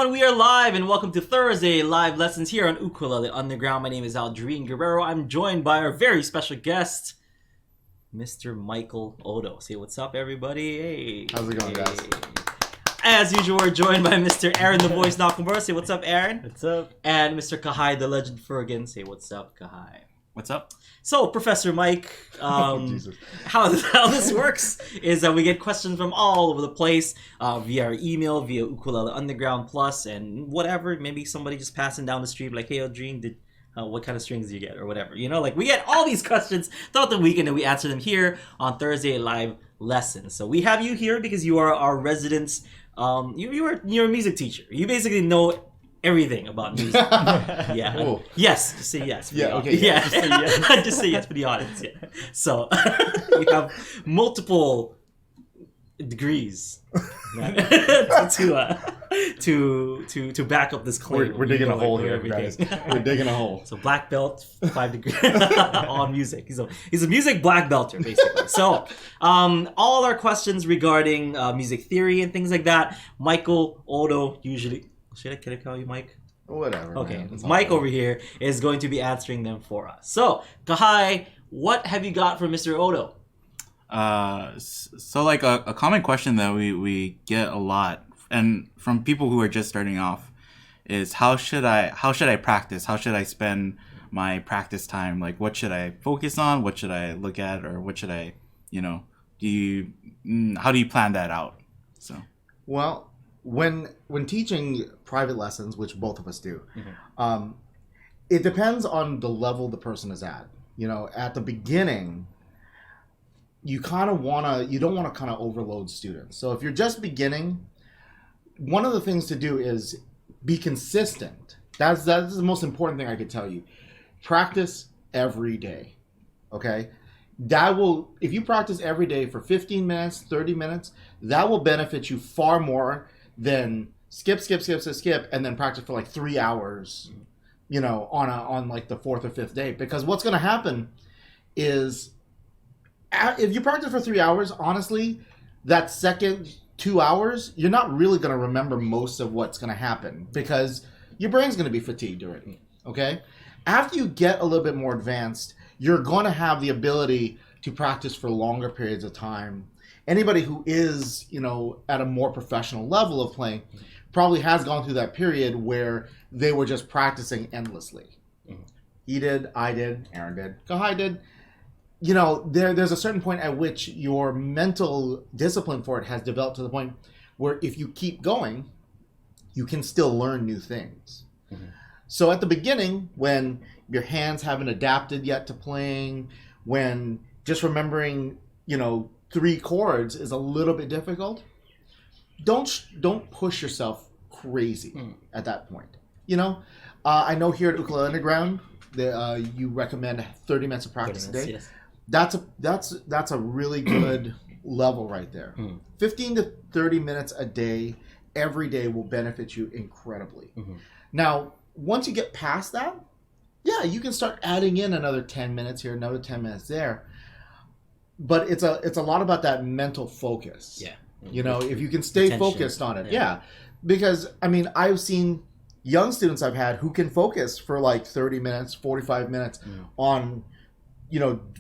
everyone, we are live and welcome to Thursday live lessons here on Ukulele Underground. My name is Aldrine Guerrero. I'm joined by our very special guest, Mr. Michael Odo. Say what's up, everybody. Hey. How's it going, guys? As usual, we're joined by Mr. Aaron the Voice Nakamura. Say what's up, Aaron. What's up? And Mr. Kahai the Legend Fergan. Say what's up, Kahai. What's up? So, Professor Mike, how this works is that we get questions from all over the place via our email, via Ukulele Underground Plus, and whatever. Maybe somebody just passing down the street like, hey, Aldrine, what kind of strings do you get? Or whatever. You know, like we get all these questions throughout the week and then we answer them here on Thursday Live Lessons. So we have you here because you are our residents. You're a music teacher. You basically know everything about music. Yeah. Ooh. Yes. Just say yes. Yeah, okay. Yeah. Just say yes. Just say yes for the audience. Yeah. So you have multiple degrees to back up this claim. We're digging a hole here, guys. We're digging a hole. So black belt, 5 degrees on music. He's a music black belter, basically. So all our questions regarding music theory and things like that, Michael Odo usually. Can I call you Mike? Whatever. Okay, man. Mike over here is going to be answering them for us. So, Kahai, what have you got for Mr. Odo? So like a common question that we get a lot, and from people who are just starting off, is how should I practice? How should I spend my practice time? Like, what should I focus on? What should I look at? Or what should I, how do you plan that out? So, well, when teaching private lessons, which both of us do, it depends on the level the person is at. You know, at the beginning, you don't want to kind of overload students. So if you're just beginning, one of the things to do is be consistent. That's the most important thing I could tell you. Practice every day. Okay? If you practice every day for 15 minutes, 30 minutes, that will benefit you far more than skip, and then practice for like 3 hours, on like the 4th or 5th day. Because what's going to happen is, if you practice for 3 hours, honestly, that second 2 hours, you're not really going to remember most of what's going to happen because your brain's going to be fatigued already. Okay? After you get a little bit more advanced, you're going to have the ability to practice for longer periods of time. Anybody who is, at a more professional level of playing probably has gone through that period where they were just practicing endlessly. He did, I did, Aaron did, Kahai did. There's a certain point at which your mental discipline for it has developed to the point where if you keep going, you can still learn new things. So at the beginning, when your hands haven't adapted yet to playing, when just remembering, 3 chords is a little bit difficult, don't push yourself crazy at that point. I know here at Ukulele Underground, you recommend 30 minutes of practice a day. Yes. That's a really good level right there. 15 to 30 minutes a day, every day will benefit you incredibly. Now, once you get past that, yeah, you can start adding in another 10 minutes here, another 10 minutes there. But it's a lot about that mental focus. Yeah. If you can stay focused on it. Yeah. Because, I've seen young students I've had who can focus for like 30 minutes, 45 minutes on,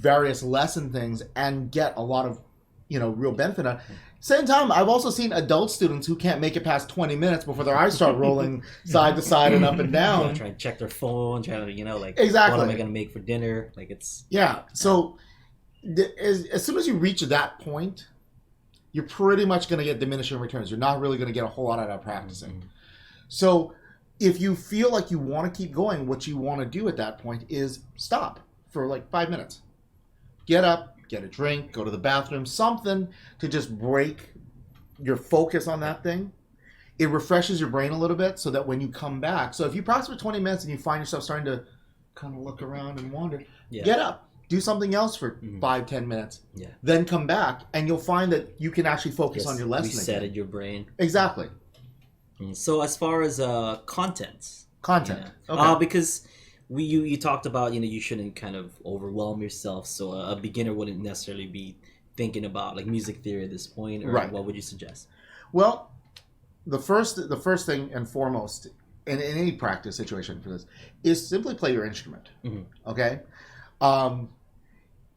various lesson things and get a lot of, real benefit out. Same time, I've also seen adult students who can't make it past 20 minutes before their eyes start rolling side to side and up and down. Trying to check their phone, exactly. Exactly. What am I going to make for dinner? Like it's... Yeah. So as soon as you reach that point, you're pretty much going to get diminishing returns. You're not really going to get a whole lot out of practicing. So if you feel like you want to keep going, what you want to do at that point is stop for like 5 minutes. Get up, get a drink, go to the bathroom, something to just break your focus on that thing. It refreshes your brain a little bit so that when you come back, so if you practice for 20 minutes and you find yourself starting to kind of look around and wander, get up. Do something else for 5-10 minutes. Yeah. Then come back, and you'll find that you can actually focus on your lesson. Resetted your brain. Exactly. So as far as content. Okay. Because you talked about you shouldn't kind of overwhelm yourself. So a beginner wouldn't necessarily be thinking about like music theory at this point, or what would you suggest? Well, the first thing and foremost in any practice situation for this is simply play your instrument. Okay,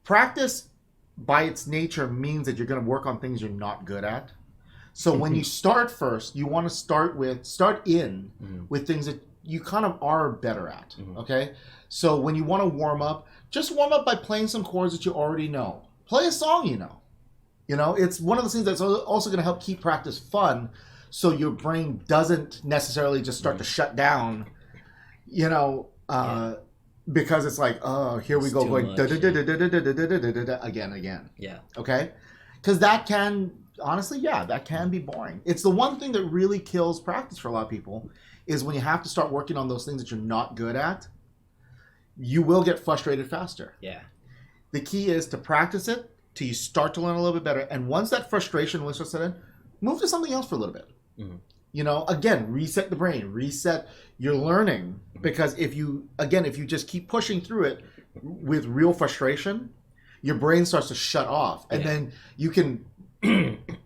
practice by its nature means that you're going to work on things you're not good at. So when you start first, you want to start with things that you kind of are better at. Okay, so when you want to warm up, just warm up by playing some chords that you already know. Play a song you know. You know, it's one of those things that's also going to help keep practice fun, so your brain doesn't necessarily just start to shut down. You know, because it's like, oh, here we go, going again. Yeah. Okay, because that can honestly, that can be boring. It's the one thing that really kills practice for a lot of people is when you have to start working on those things that you're not good at. You will get frustrated faster. Yeah. The key is to practice it till you start to learn a little bit better. And once that frustration will start setting in, move to something else for a little bit. You know, again, reset the brain, reset your learning. Because if you just keep pushing through it with real frustration, your brain starts to shut off. And then you can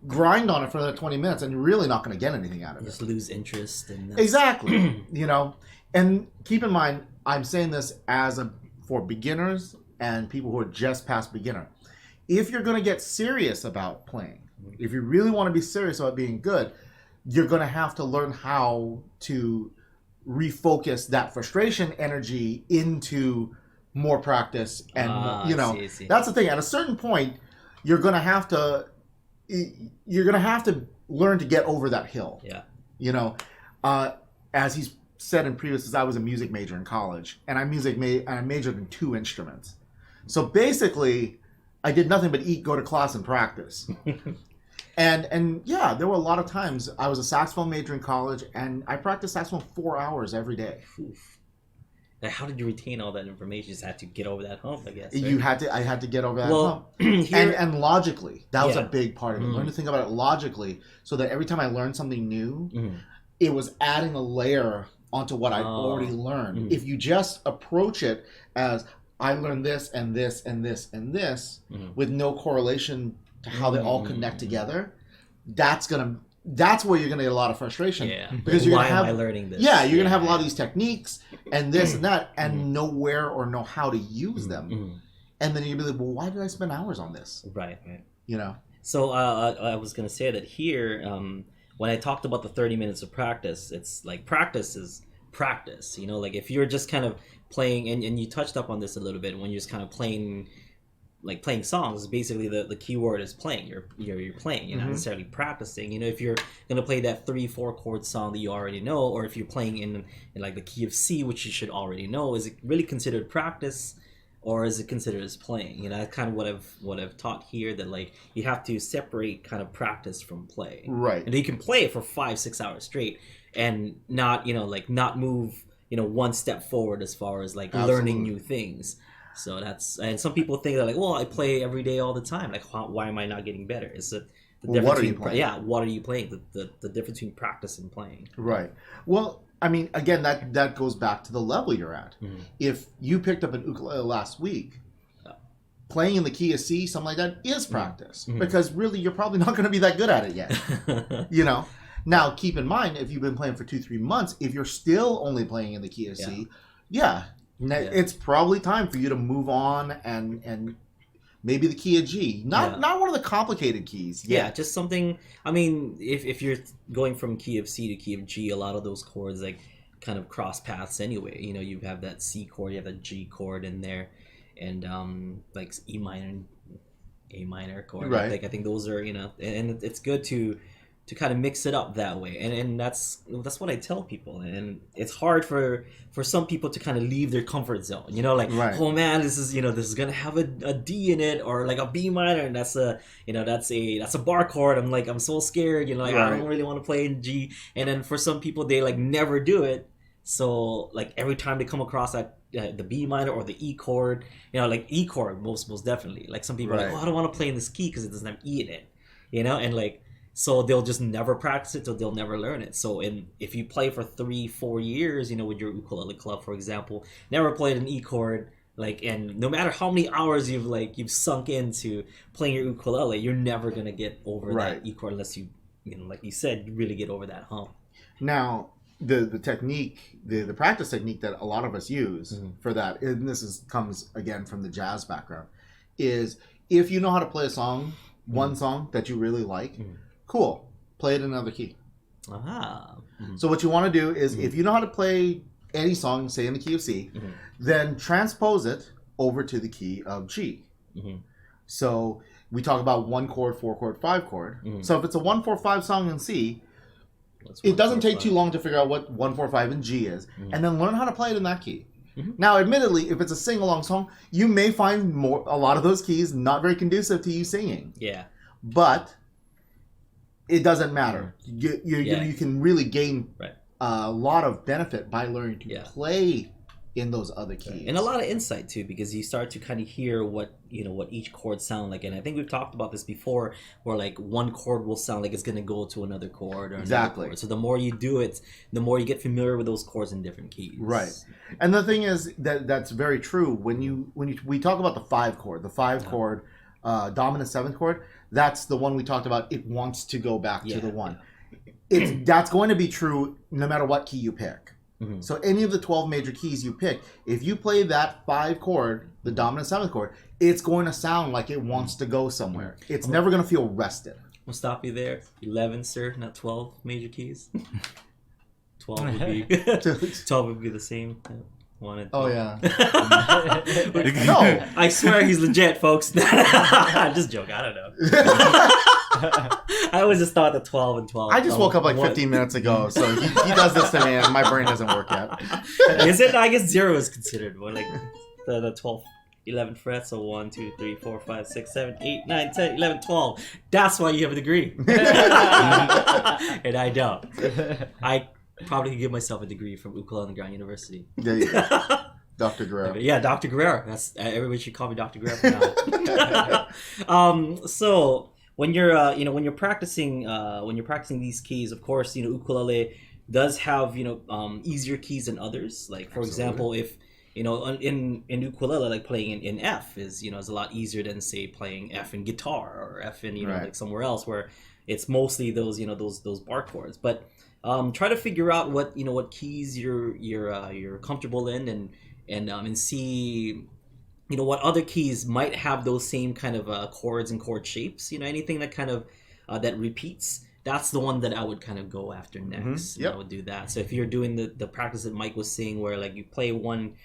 grind on it for another 20 minutes and you're really not going to get anything out of it. Just lose interest. Exactly. You know, and keep in mind, I'm saying this for beginners and people who are just past beginner. If you're going to get serious about playing, if you really want to be serious about being good, you're going to have to learn how to refocus that frustration energy into more practice. And, see. That's the thing. At a certain point, you're going to have to learn to get over that hill. Yeah. You know, as he's said in previous, I was a music major in college, and I majored in 2 instruments. So basically, I did nothing but eat, go to class, and practice. and there were a lot of times I was a saxophone major in college, and I practiced saxophone 4 hours every day. Oof. Now, how did you retain all that information? You just had to get over that hump, I guess. Right? I had to get over that hump. And logically, that was a big part of it. Learn to think about it logically, so that every time I learned something new, it was adding a layer onto what I'd already learned. If you just approach it as I learned this and this and this and this with no correlation to how they all connect together, that's where you're gonna get a lot of frustration. Yeah. Because why am I learning this? Yeah, you're gonna have a lot of these techniques and this and that and know where or know how to use them. And then you'll be like, well, why did I spend hours on this? Right. You know? So I was gonna say that here, when I talked about the 30 minutes of practice, it's like practice is practice. You know, like if you're just kind of playing, and you touched up on this a little bit, when you're just kind of playing songs, basically the key word is playing. You're playing. You're not necessarily practicing. You know, if you're gonna play that 3-4 chord song that you already know, or if you're playing in like the key of C, which you should already know, is it really considered practice, or is it considered as playing? You know, that's kind of what I've taught here, that like you have to separate kind of practice from play. Right. And you can play it for 5-6 hours straight and not not move one step forward as far as like learning new things. So and some people think that like, well, I play every day all the time. Like, why am I not getting better? It's the difference what are you playing? Yeah, what are you playing? The difference between practice and playing. Right. Well, I mean, again, that goes back to the level you're at. If you picked up an ukulele last week, playing in the key of C, something like that, is practice. Because really, you're probably not going to be that good at it yet. You know? Now, keep in mind, if you've been playing for 2-3 months, if you're still only playing in the key of C, it's probably time for you to move on and maybe the key of G. Not one of the complicated keys. Yeah, just something. I mean, if you're going from key of C to key of G, a lot of those chords like kind of cross paths anyway. You know, you have that C chord, you have that G chord in there, and like E minor and A minor chord. Right. I think those are, and it's good to kind of mix it up that way, and that's what I tell people. And it's hard for some people to kind of leave their comfort zone, like, oh man, this is gonna have a D in it, or like a B minor, and that's a bar chord. I'm so scared, I don't really want to play in G. And then for some people, they like never do it, so like every time they come across that the B minor or the E chord, like E chord most definitely, like some people are like, oh, I don't want to play in this key because it doesn't have E in it, and like, so they'll just never practice it, so they'll never learn it. So if you play for 3-4 years, with your ukulele club, for example, never played an E chord, like, and no matter how many hours you've sunk into playing your ukulele, you're never gonna get over that E chord unless you like you said, really get over that hump. Now, the technique, the practice technique that a lot of us use for that, and comes again from the jazz background, is if you know how to play a song, one song that you really like, cool, play it in another key. So what you want to do is, if you know how to play any song, say in the key of C, then transpose it over to the key of G. So we talk about 1 chord, 4 chord, 5 chord. So if it's a 1, 4, 5 song in C, it doesn't take too long to figure out what 1, 4, 5 in G is, and then learn how to play it in that key. Now, admittedly, if it's a sing-along song, you may find a lot of those keys not very conducive to you singing. Yeah. But it doesn't matter. You can really gain a lot of benefit by learning to play in those other keys, and a lot of insight too, because you start to kind of hear what each chord sound like. And I think we've talked about this before, where like one chord will sound like it's going to go to another chord or another chord. So the more you do it, the more you get familiar with those chords in different keys. Right. And the thing is that's very true. When we talk about the 5 chord, chord, dominant 7th chord, that's the one we talked about. It wants to go back to the 1. That's going to be true no matter what key you pick. So any of the 12 major keys you pick, if you play that 5 chord, the dominant 7th chord, it's going to sound like it wants to go somewhere. It's never going to feel rested. We'll stop you there. 11, sir, not 12 major keys. 12 would be the same. 1 and 12. Oh yeah. No, I swear he's legit, folks. Just joke. I don't know. I always just thought that 12 and 12. I just woke up like 15 minutes ago, so he does this to me, and my brain doesn't work yet. Is it? I guess 0 is considered one, like the 12, 11 frets. So 1, 2, 3, 4, 5, 6, 7, 8, 9, 10, 11, 12. That's why you have a degree, and I don't. I probably could give myself a degree from Ukulele Underground University. There you go. Dr. Guerrero. Yeah, Dr. Guerrero. That's everybody should call me Dr. Guerrero now. So when you're when you're practicing these keys, of course, ukulele does have easier keys than others. Like for example, if in ukulele, like playing in F is is a lot easier than say playing F in guitar or F in like somewhere else where it's mostly those those bar chords. But try to figure out what keys you're comfortable in and see what other keys might have those same kind of chords and chord shapes. Anything that kind of that repeats. That's the one that I would kind of go after next. I would do that. So if you're doing the practice that Mike was saying, where like you play one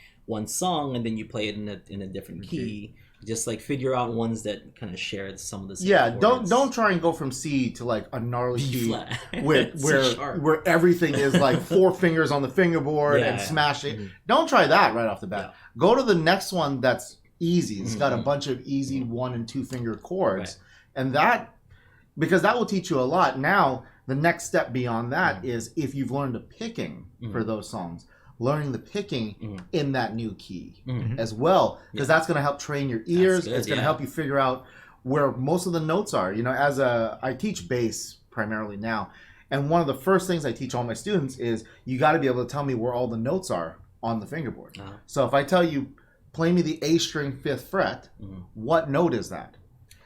song and then you play it in a different key. Just like figure out ones that kind of share some of the same chords. Don't try and go from C to like a gnarly key where everything is like 4 fingers on the fingerboard and smashing. Don't try that right off the bat. Go to the next one that's easy. It's got a bunch of easy 1 and 2 finger chords, and because that will teach you a lot. Now the next step beyond that is if you've learned the picking for those songs. Learning the picking in that new key as well, because that's going to help train your ears. It's going to help you figure out where most of the notes are. I teach bass primarily now, and one of the first things I teach all my students is you got to be able to tell me where all the notes are on the fingerboard. So if I tell you, play me the A string 5th fret, what note is that?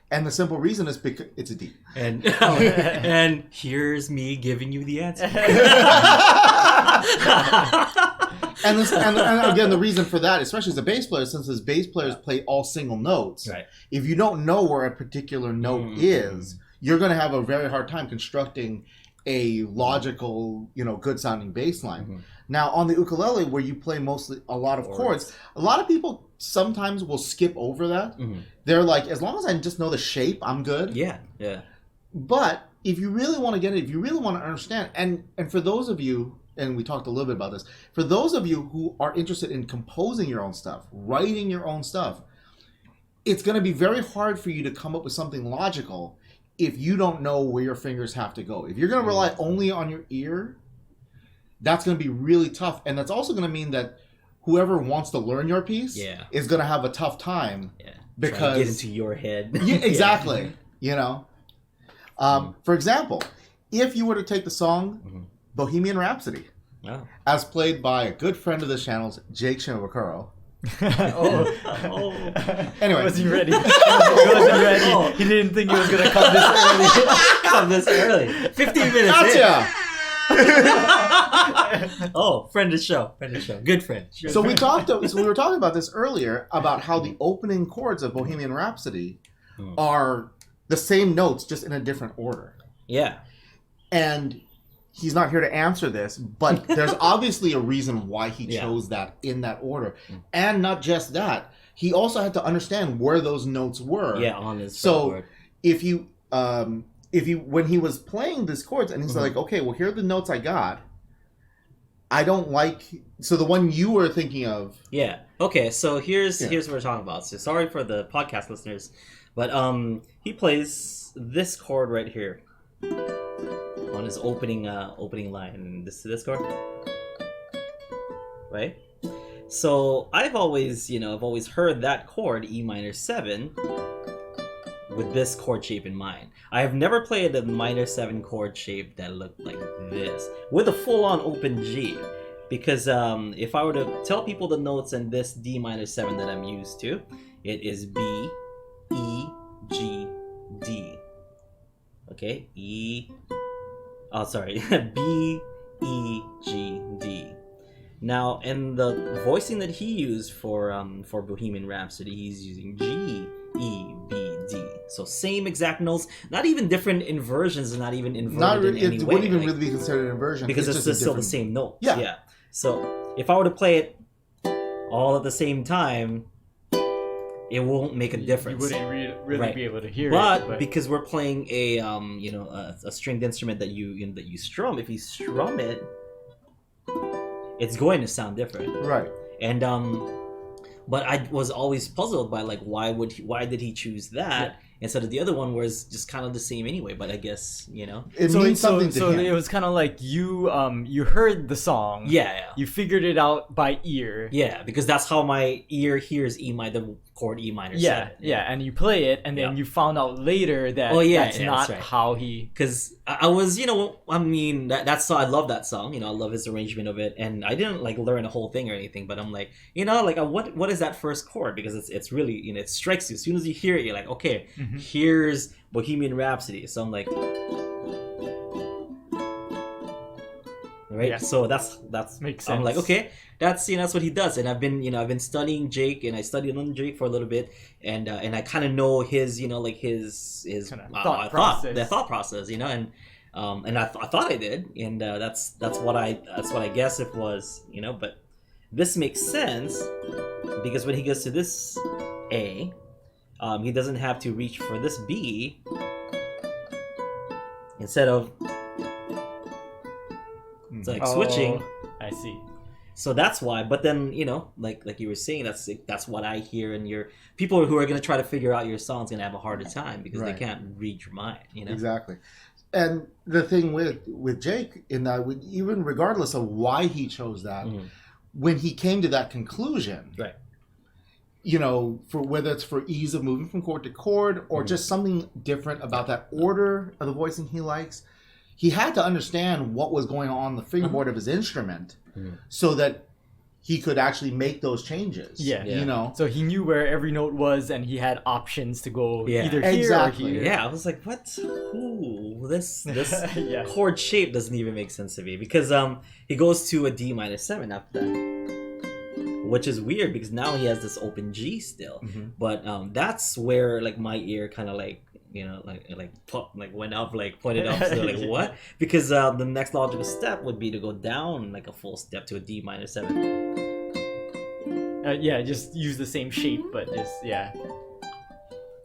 And the simple reason is because it's a D. And and here's me giving you the answer. And again, the reason for that, especially as a bass player, since as bass players play all single notes, if you don't know where a particular note is, you're going to have a very hard time constructing a logical, good sounding bass line. Now, on the ukulele, where you play mostly a lot of chords, a lot of people sometimes will skip over that. They're like, as long as I just know the shape, I'm good. Yeah. But if you really want to get it, if you really want to understand, and for those of you, and we talked a little bit about this, for those of you who are interested in composing your own stuff, writing your own stuff, it's going to be very hard for you to come up with something logical if you don't know where your fingers have to go. If you're going to rely only on your ear, that's going to be really tough. And that's also going to mean that whoever wants to learn your piece is going to have a tough time. Because trying to get into your head. Exactly. For example, if you were to take the song Bohemian Rhapsody, as played by a good friend of this channel's Jake Shimabukuro, Oh. Anyway. He wasn't ready. He wasn't ready. Oh. He didn't think it was gonna come this early. Come this early. 15 minutes Gotcha. in. Oh, friend of the show. Friend of the show. Good friend. So we were talking about this earlier about how the opening chords of Bohemian Rhapsody are the same notes, just in a different order. Yeah. And he's not here to answer this, but there's obviously a reason why he chose that in that order. And not just that, he also had to understand where those notes were. Yeah, on his So if you when he was playing these chords and he's like, okay, well, here are the notes I got. I don't like, so the one you were thinking of. Yeah. Okay, so here's what we're talking about. So sorry for the podcast listeners, but he plays this chord right here on his opening line. This chord, right? So I've always heard that chord, E minor 7, with this chord shape in mind. I have never played a minor 7 chord shape that looked like this with a full-on open G, because if I were to tell people the notes in this D minor 7 that I'm used to, it is B, E, G, D. Okay, B, E, G, D. Now, in the voicing that he used for Bohemian Rhapsody, he's using G, E, B, D. So same exact notes, not even different inversions, and not even inverted in any way. It wouldn't even really be considered an inversion. Because it's just still the same notes. Yeah. Yeah. So if I were to play it all at the same time, it won't make a difference. You wouldn't really be able to hear but it. But because we're playing a stringed instrument that you strum, if you strum it, it's going to sound different. Right. And but I was always puzzled by like why did he choose that instead of the other one, where it's just kind of the same anyway. But I guess it means something to him. So it was kind of like you heard the song. Yeah. You figured it out by ear. Yeah, because that's how my ear hears the chord E minor 7. Yeah, and you play it, and then you found out later that that's not right. how he. Because I was, that's I love that song. I love his arrangement of it, and I didn't like learn a whole thing or anything. But I'm like, what is that first chord? Because it's really, it strikes you as soon as you hear it. You're like, okay, here's Bohemian Rhapsody. So I'm like, right. Yeah. So that's Makes I'm sense. like, okay, that's what he does. And I've been studying Jake, and I studied on Jake for a little bit, and I kind of know his his thought process. The thought process, and I thought I did, and that's what I guess it was, but this makes sense because when he goes to this A, he doesn't have to reach for this B instead of it's like switching. I see. So that's why. But then like you were saying, that's what I hear, and your people who are gonna try to figure out your song's gonna have a harder time because they can't read your mind. Exactly. And the thing with Jake, in that even regardless of why he chose that, when he came to that conclusion, right? For whether it's for ease of moving from chord to chord or just something different about that order of the voicing he likes, he had to understand what was going on the fingerboard of his instrument so that he could actually make those changes. Yeah. So he knew where every note was, and he had options to go either here or here. Yeah, I was like, what? Ooh, this chord shape doesn't even make sense to me, because he goes to a D minor 7 after that, which is weird because now he has this open G still. But that's where like my ear kind of like went up, like pointed up. So like what? Because the next logical step would be to go down like a full step to a D minor 7. Just use the same shape, but just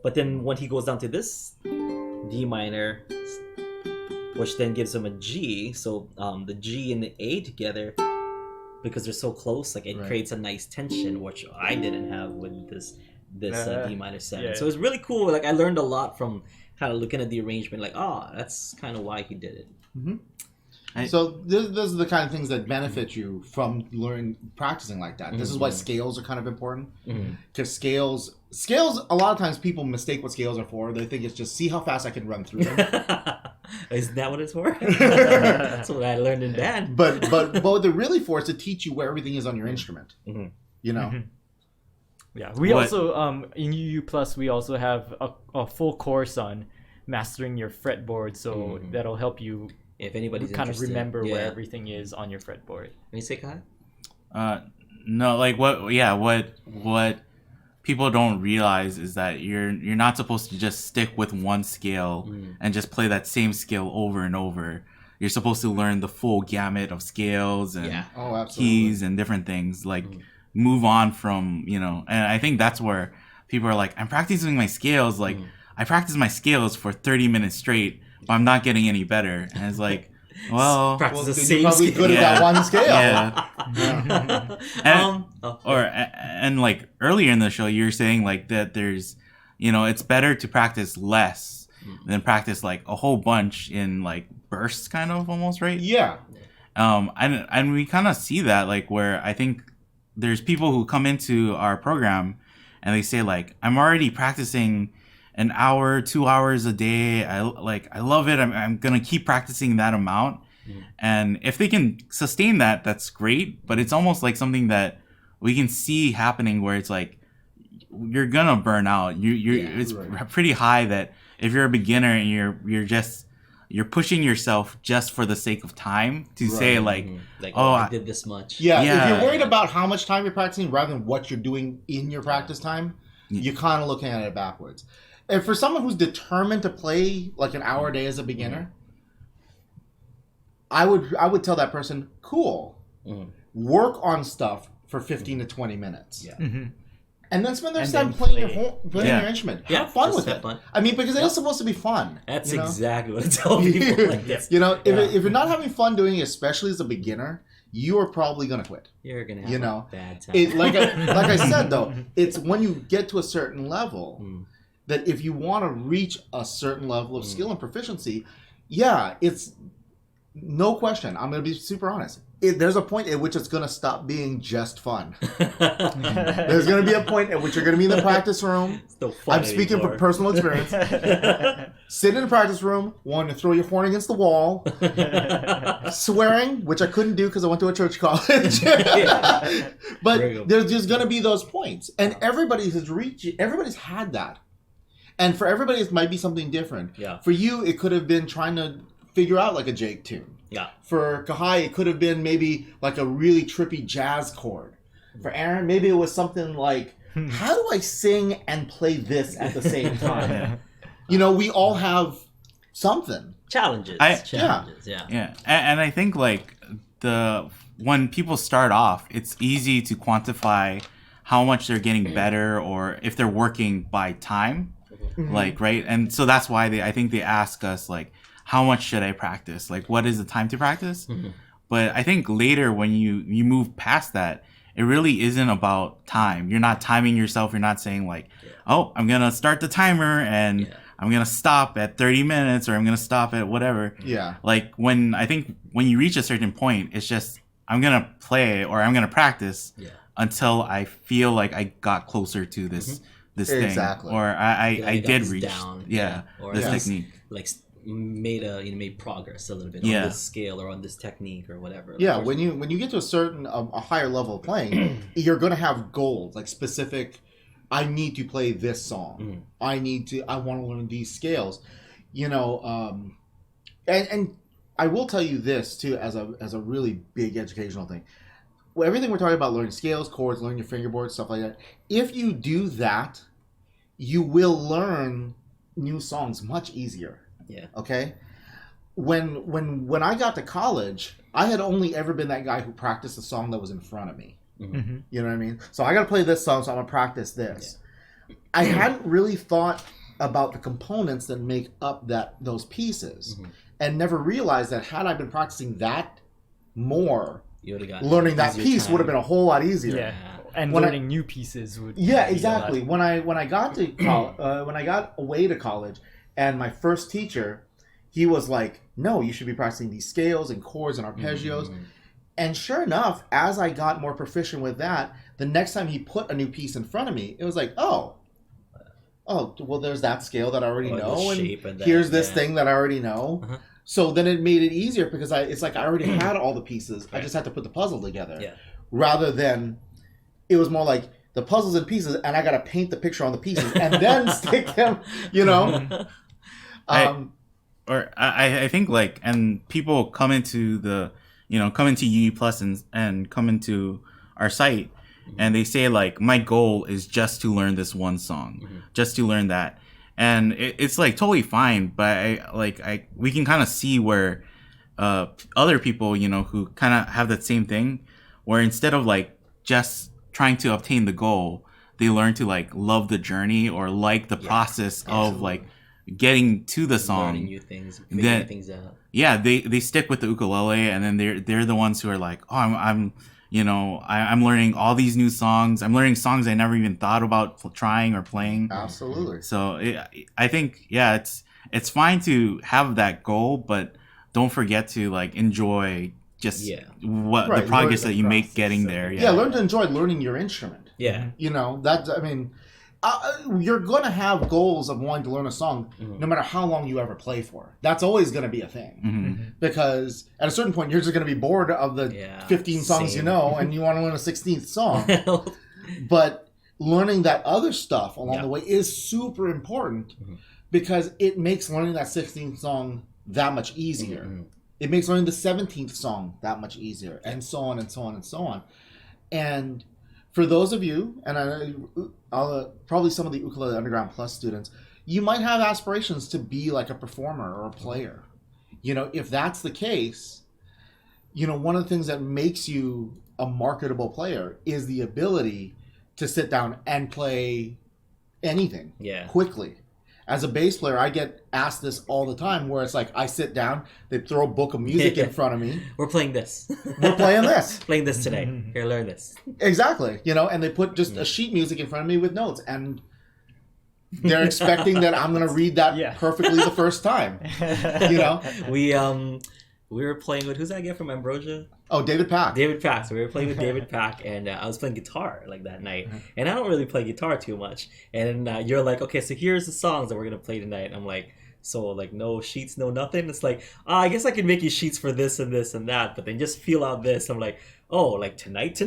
But then when he goes down to this D minor, which then gives him a G, so the G and the A together, because they're so close, like it creates a nice tension, which I didn't have with this D minor 7. So it's really cool. Like I learned a lot from kind of looking at the arrangement, like, that's kind of why he did it. So those are the kind of things that benefit you from practicing like that. This is why scales are kind of important, because scales a lot of times people mistake what scales are for. They think it's just see how fast I can run through them. Isn't that what it's for? That's what I learned in band. But what they're really for is to teach you where everything is on your instrument. Yeah, we also in UU Plus we also have a full course on mastering your fretboard, so that'll help you if anybody's kind of interested. remember where everything is on your fretboard. Can you say Kai? No, like what people don't realize is that you're not supposed to just stick with one scale and just play that same scale over and over. You're supposed to learn the full gamut of scales and keys and different things. Like move on from, and I think that's where people are like, I'm practicing my scales. Like I practice my scales for 30 minutes straight, but I'm not getting any better. And it's like, well, practice the you're same probably scale. good at that one scale. Yeah. And like earlier in the show, you were saying like that there's, it's better to practice less than practice like a whole bunch in like bursts, kind of almost, right? Yeah. And we kind of see that like where I think there's people who come into our program and they say like, I'm already practicing an hour, 2 hours a day. I love it. I'm going to keep practicing that amount. And if they can sustain that, that's great. But it's almost like something that we can see happening where it's like, you're going to burn out. It's pretty high that if you're a beginner and you're pushing yourself just for the sake of time to say like, I did this much. Yeah. If you're worried about how much time you're practicing rather than what you're doing in your practice time, you're kind of looking at it backwards. And for someone who's determined to play like an hour a day as a beginner, I would tell that person, cool, work on stuff for 15 to 20 minutes. Yeah. And then spend their time playing your instrument. Yeah, have fun with have it. Fun. I mean, because it is supposed to be fun. That's exactly what I tell people like this. If you're not having fun doing it, especially as a beginner, you are probably going to quit. You're going to have a bad time. Like I said, though, it's when you get to a certain level that if you want to reach a certain level of skill and proficiency, it's no question. I'm going to be super honest. There's a point at which it's going to stop being just fun. There's going to be a point at which you're going to be in the practice room. I'm speaking from personal experience. Sit in the practice room, wanting to throw your horn against the wall, swearing, which I couldn't do because I went to a church college. But there's just going to be those points, and everybody's had that. And for everybody, it might be something different. Yeah. For you, it could have been trying to figure out like a Jake tune. Yeah. For Kahai, it could have been maybe like a really trippy jazz chord. For Aaron, maybe it was something like, how do I sing and play this at the same time? We all have something. Challenges. Yeah. And I think like when people start off, it's easy to quantify how much they're getting better or if they're working by time. Like, right? And so that's why I think they ask us like, how much should I practice? Like, what is the time to practice? But I think later when you move past that, it really isn't about time. You're not timing yourself. You're not saying like, oh, I'm going to start the timer and I'm going to stop at 30 minutes or I'm going to stop at whatever. Yeah. Like when you reach a certain point, it's just, I'm going to play or I'm going to practice until I feel like I got closer to this thing. Or I did reach or this technique. Like made progress a little bit on this scale or on this technique or whatever. Yeah, when you get to a certain a higher level of playing, you're going to have goals like specific. I need to play this song. I want to learn these scales. And I will tell you this too as a really big educational thing. Everything we're talking about, learning scales, chords, learning your fingerboard, stuff like that. If you do that, you will learn new songs much easier. Yeah. Okay. When I got to college, I had only ever been that guy who practiced the song that was in front of me. You know what I mean? So I got to play this song, so I'm gonna practice this. Yeah. I hadn't really thought about the components that make up those pieces, and never realized that had I been practicing that more, learning that piece would have been a whole lot easier. Yeah. And learning new pieces would. Yeah, exactly. When I got to when I got away to college, and my first teacher, he was like, "No, you should be practicing these scales and chords and arpeggios." And sure enough, as I got more proficient with that, the next time he put a new piece in front of me, it was like, oh, well, there's that scale that I already know, and here's this thing that I already know. So then it made it easier because it's like I already had all the pieces. I just had to put the puzzle together. Yeah. Rather than, it was more like, the puzzles in pieces, and I gotta paint the picture on the pieces and then stick them. You know. I think like, and people come into the, come into Uni Plus and come into our site, and they say like, my goal is just to learn this one song, just to learn that, and it's like totally fine. But we can kind of see where other people, who kind of have that same thing, where instead of like just trying to obtain the goal, they learn to like love the journey or like the process of like getting to the song, learning new things, figuring things out. Yeah, they stick with the ukulele, and then they're the ones who are like, oh, I'm learning all these new songs. I'm learning songs I never even thought about trying or playing. Absolutely. So I think it's fine to have that goal, but don't forget to like enjoy just the progress that you make getting there. Yeah, learn to enjoy learning your instrument. Yeah. You're going to have goals of wanting to learn a song no matter how long you ever play for. That's always going to be a thing. Because at a certain point, you're just going to be bored of the 15 songs you know, and you want to learn a 16th song. But learning that other stuff along the way is super important because it makes learning that 16th song that much easier. It makes learning the 17th song that much easier, and so on and so on and so on. And for those of you, and probably some of the Ukulele Underground Plus students, you might have aspirations to be like a performer or a player. If that's the case, one of the things that makes you a marketable player is the ability to sit down and play anything quickly. As a bass player, I get asked this all the time, where it's like I sit down, they throw a book of music in front of me. We're playing this. We're playing this. Playing this today. Here, learn this. Exactly. And they put just a sheet music in front of me with notes, and they're expecting that I'm going to read that perfectly the first time. We were playing with, who's that guy from Ambrosia? Oh, David Pack. David Pack. So we were playing with David Pack, and I was playing guitar like that night. And I don't really play guitar too much. And you're like, okay, so here's the songs that we're gonna play tonight. And I'm like, so like no sheets, no nothing. It's like, I guess I can make you sheets for this and this and that, but then just feel out this. I'm like, oh, like tonight.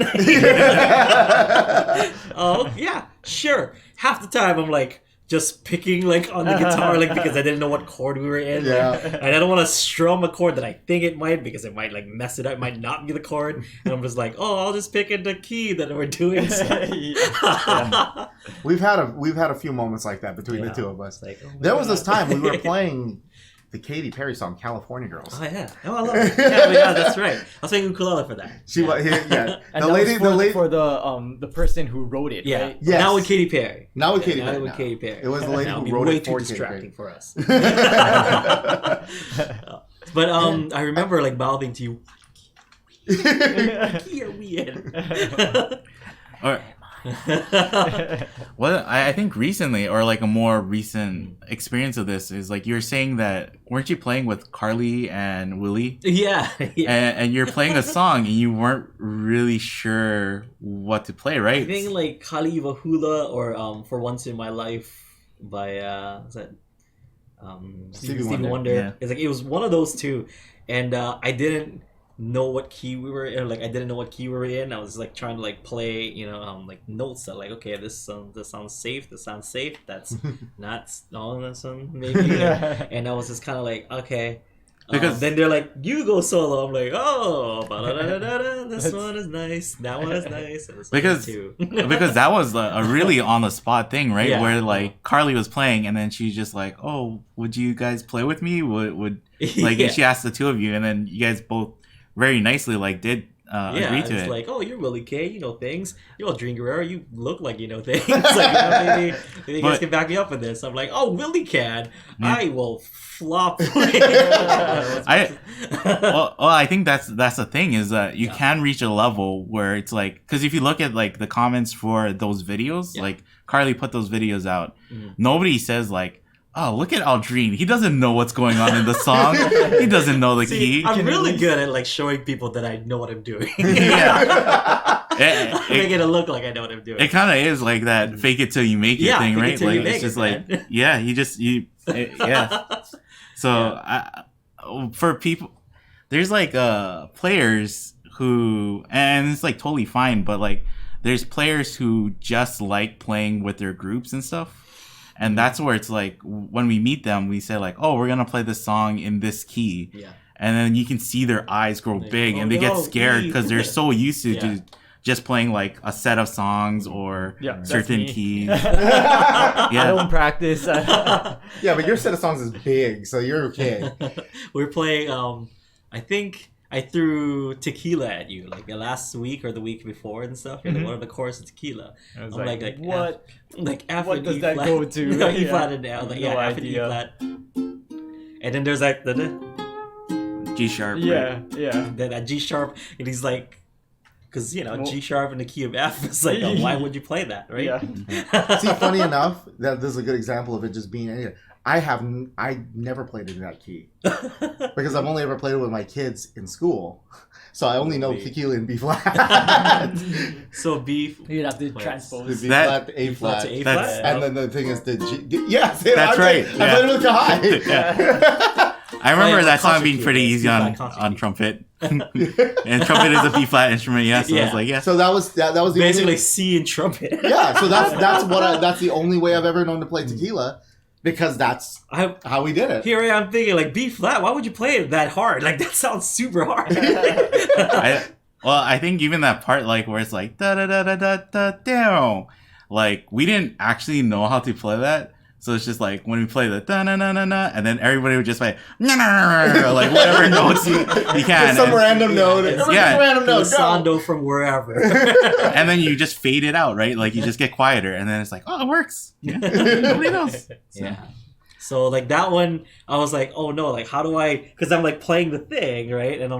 Oh yeah, sure. Half the time I'm like, just picking like on the guitar, like because I didn't know what chord we were in, and I don't want to strum a chord that I think it might, because it might like mess it up. It might not be the chord, and I'm just like, oh, I'll just pick in the key that we're doing. We've had a few moments like that between the two of us. Like, there was this time we were playing the Katy Perry song "California Girls." Oh yeah, I love it. Yeah, that's right. I was playing ukulele for that. And for the person who wrote it. Yeah. Right? Yes. Now with Katy Perry. Now with Katy Perry. It was the lady who wrote way it for too Katy Perry. distracting for us. But I remember like mouthing to you. What key are we in? Well, I think recently, or like a more recent experience of this, is like you're saying that, weren't you playing with Carly and Willie? Yeah. And you're playing a song and you weren't really sure what to play, right? I think like Kali Vahula or For Once in My Life by is that Stevie Wonder. Yeah. It's like it was one of those two, and I didn't know what key we were in. Like I didn't know what key we were in. I was like trying to like play, like notes that like, okay, this sounds safe. This sounds safe. That's not. No, that's maybe. And I was just kind of like, okay. Because then they're like, you go solo. I'm like, oh, this one is nice. That one is nice. And this one is too. Because that was a really on the spot thing, right? Yeah. Where like Carly was playing, and then she's just like, oh, would you guys play with me? Would like she asked the two of you, and then you guys both very nicely like did agree to it. Like, oh, you're Willie K, you know things. You're Aldrine Guerrero, you look like you know things. Like, maybe you guys can back me up with this. I'm like, oh, Willie can. I will flop. I think that's the thing, is that you can reach a level where it's like, because if you look at like the comments for those videos, like Carly put those videos out, nobody says like, oh, look at Aldrine. He doesn't know what's going on in the song. He doesn't know the key. I'm really good at like showing people that I know what I'm doing. Making it look like I know what I'm doing. It kind of is like that fake it till you make it thing, right? Like it's just like, So for people, there's like players who, and it's like totally fine, but like there's players who just like playing with their groups and stuff. And that's where it's like, when we meet them, we say like, oh, we're going to play this song in this key. Yeah. And then you can see their eyes grow big and they get scared because they're so used to just playing like a set of songs or certain keys. I don't practice. Yeah, but your set of songs is big, so you're okay. We're playing, I think I threw Tequila at you like last week or the week before and stuff. You're like, one of the chorus of Tequila. I was I'm like, what? F what and does E that flat. go to? No, E flat and down. Like, No F and E idea. flat. And then there's like the G sharp. Yeah, yeah. then that G sharp, and he's like, because G sharp in the key of F is like, why would you play that, right? Yeah. See, funny enough, that this is a good example of it just being. I never played it in that key because I've only ever played it with my kids in school, so I only know Tequila in B flat. So B. You'd have to The transpose. B flat to A B flat flat, to A That's- flat. and then the thing is the G. Yes, That's right. I played it with Kahai. I remember Playing that song concert being key, pretty right? easy B-flat on concert key. trumpet. And trumpet is a B flat instrument, so I was like, So that was the Basically only. C in trumpet. Yeah, so that's the only way I've ever known to play Tequila, because that's how we did it. Here I am thinking like B flat. Why would you play it that hard? Like that sounds super hard. I think even that part, like where it's like da da da da da da down, like we didn't actually know how to play that. So it's just like when we play the da na na na na, and then everybody would just play na na na, like whatever notes you can. Just some and, random note. Yeah. Random note. Go. Glissando from wherever. and then you just fade it out, right? Like you just get quieter, and then it's like, oh, it works. Yeah, nobody knows. Yeah. So like that one, I was like, oh no, like how do I? Because I'm like playing the thing, right? And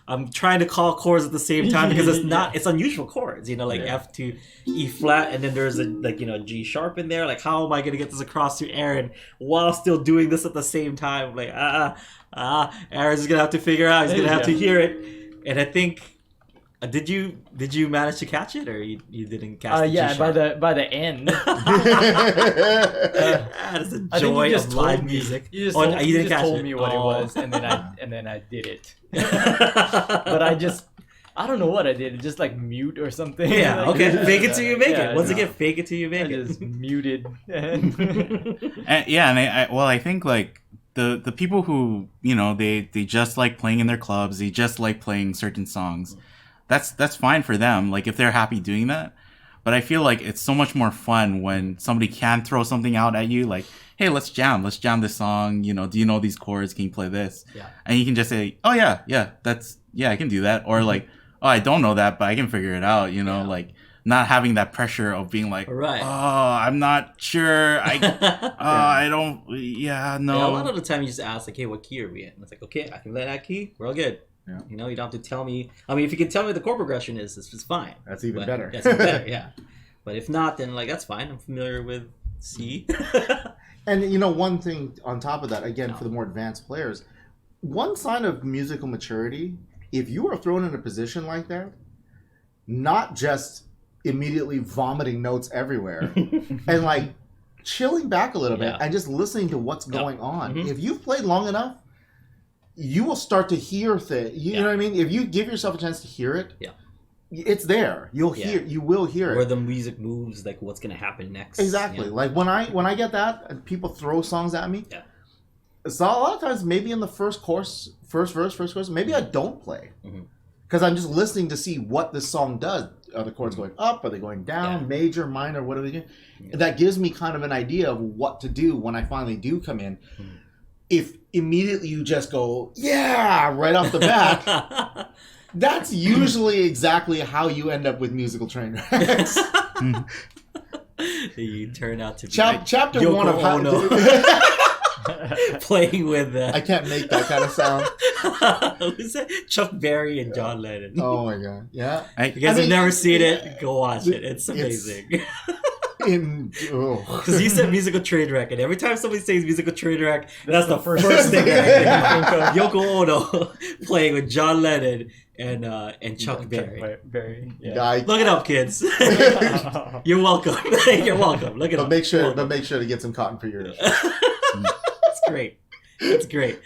I'm trying to call chords at the same time because it's unusual chords, like F to E flat, and then there's a G sharp in there. Like how am I gonna get this across to Aaron while still doing this at the same time? Like Aaron's gonna have to figure out. He's gonna have to hear it, and I think. Did you manage to catch it, or you didn't catch it? Yeah, by the end. That's the I think joy you just of told live me. music. You just Oh, told, you you didn't just catch told it. me what Oh. it was, and then I did it. But I don't know what I did. Just like mute or something. Yeah, Like, okay. Fake it till you make yeah, it. Once yeah. again, fake it till you make I it. just muted. I think like the people who they just like playing in their clubs, they just like playing certain songs. That's fine for them. Like if they're happy doing that. But I feel like it's so much more fun when somebody can throw something out at you, like, hey, let's jam this song. Do you know these chords? Can you play this? Yeah. And you can just say, oh yeah, I can do that. Or like, oh, I don't know that, but I can figure it out. Like not having that pressure of being like, Right. oh, I'm not sure. I don't. Yeah, no. Yeah, a lot of the time you just ask like, hey, what key are we in? And it's like, okay, I can play that key. We're all good. Yeah. You don't have to tell me. I mean, if you can tell me what the chord progression is, it's fine. That's even But better. That's even better, yeah. But if not, then like that's fine. I'm familiar with C. And one thing on top of that, again, for the more advanced players, one sign of musical maturity, if you are thrown in a position like that, not just immediately vomiting notes everywhere and like chilling back a little bit and just listening to what's going on. Mm-hmm. If you've played long enough, you will start to hear things. You know what I mean? If you give yourself a chance to hear it, it's there. You will hear it. Where the music moves, like what's gonna happen next. Exactly. Like when I get that and people throw songs at me, so a lot of times maybe in the first verse, maybe I don't play. Because I'm just listening to see what this song does. Are the chords going up? Are they going down? Major, minor, what are they doing? That gives me kind of an idea of what to do when I finally do come in. If immediately you just go, yeah, right off the bat, that's usually exactly how you end up with musical train wrecks. You turn out to be Chapter Yoko 1 of how Ono. Playing with I can't make that kind of sound. Who's that? Chuck Berry and John Lennon. Oh my god. Yeah. You guys have never seen it? Go watch it. It's amazing. Because you said musical train wreck, and every time somebody says musical train wreck, that's the first thing I think of. Yoko Ono playing with John Lennon and Chuck Berry. Yeah. Look it up, kids. You're welcome. You're welcome. Look it up. Make sure to get some cotton for your. That's great. That's great.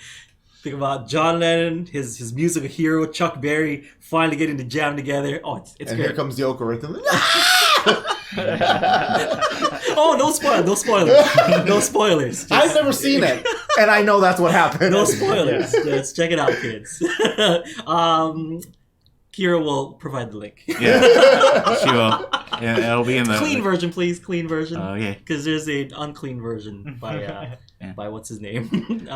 Think about John Lennon, his musical hero Chuck Berry finally getting to jam together. Oh, it's And great. here comes the Yoko rhythm. Oh, no spoilers. No spoilers. I've never seen it, and I know that's what happened. No spoilers. Just check it out, kids. Kira will provide the link. Yeah, she will. Yeah, it'll be in the Clean version, please. Clean version. Okay. Because there's an unclean version by by what's his name,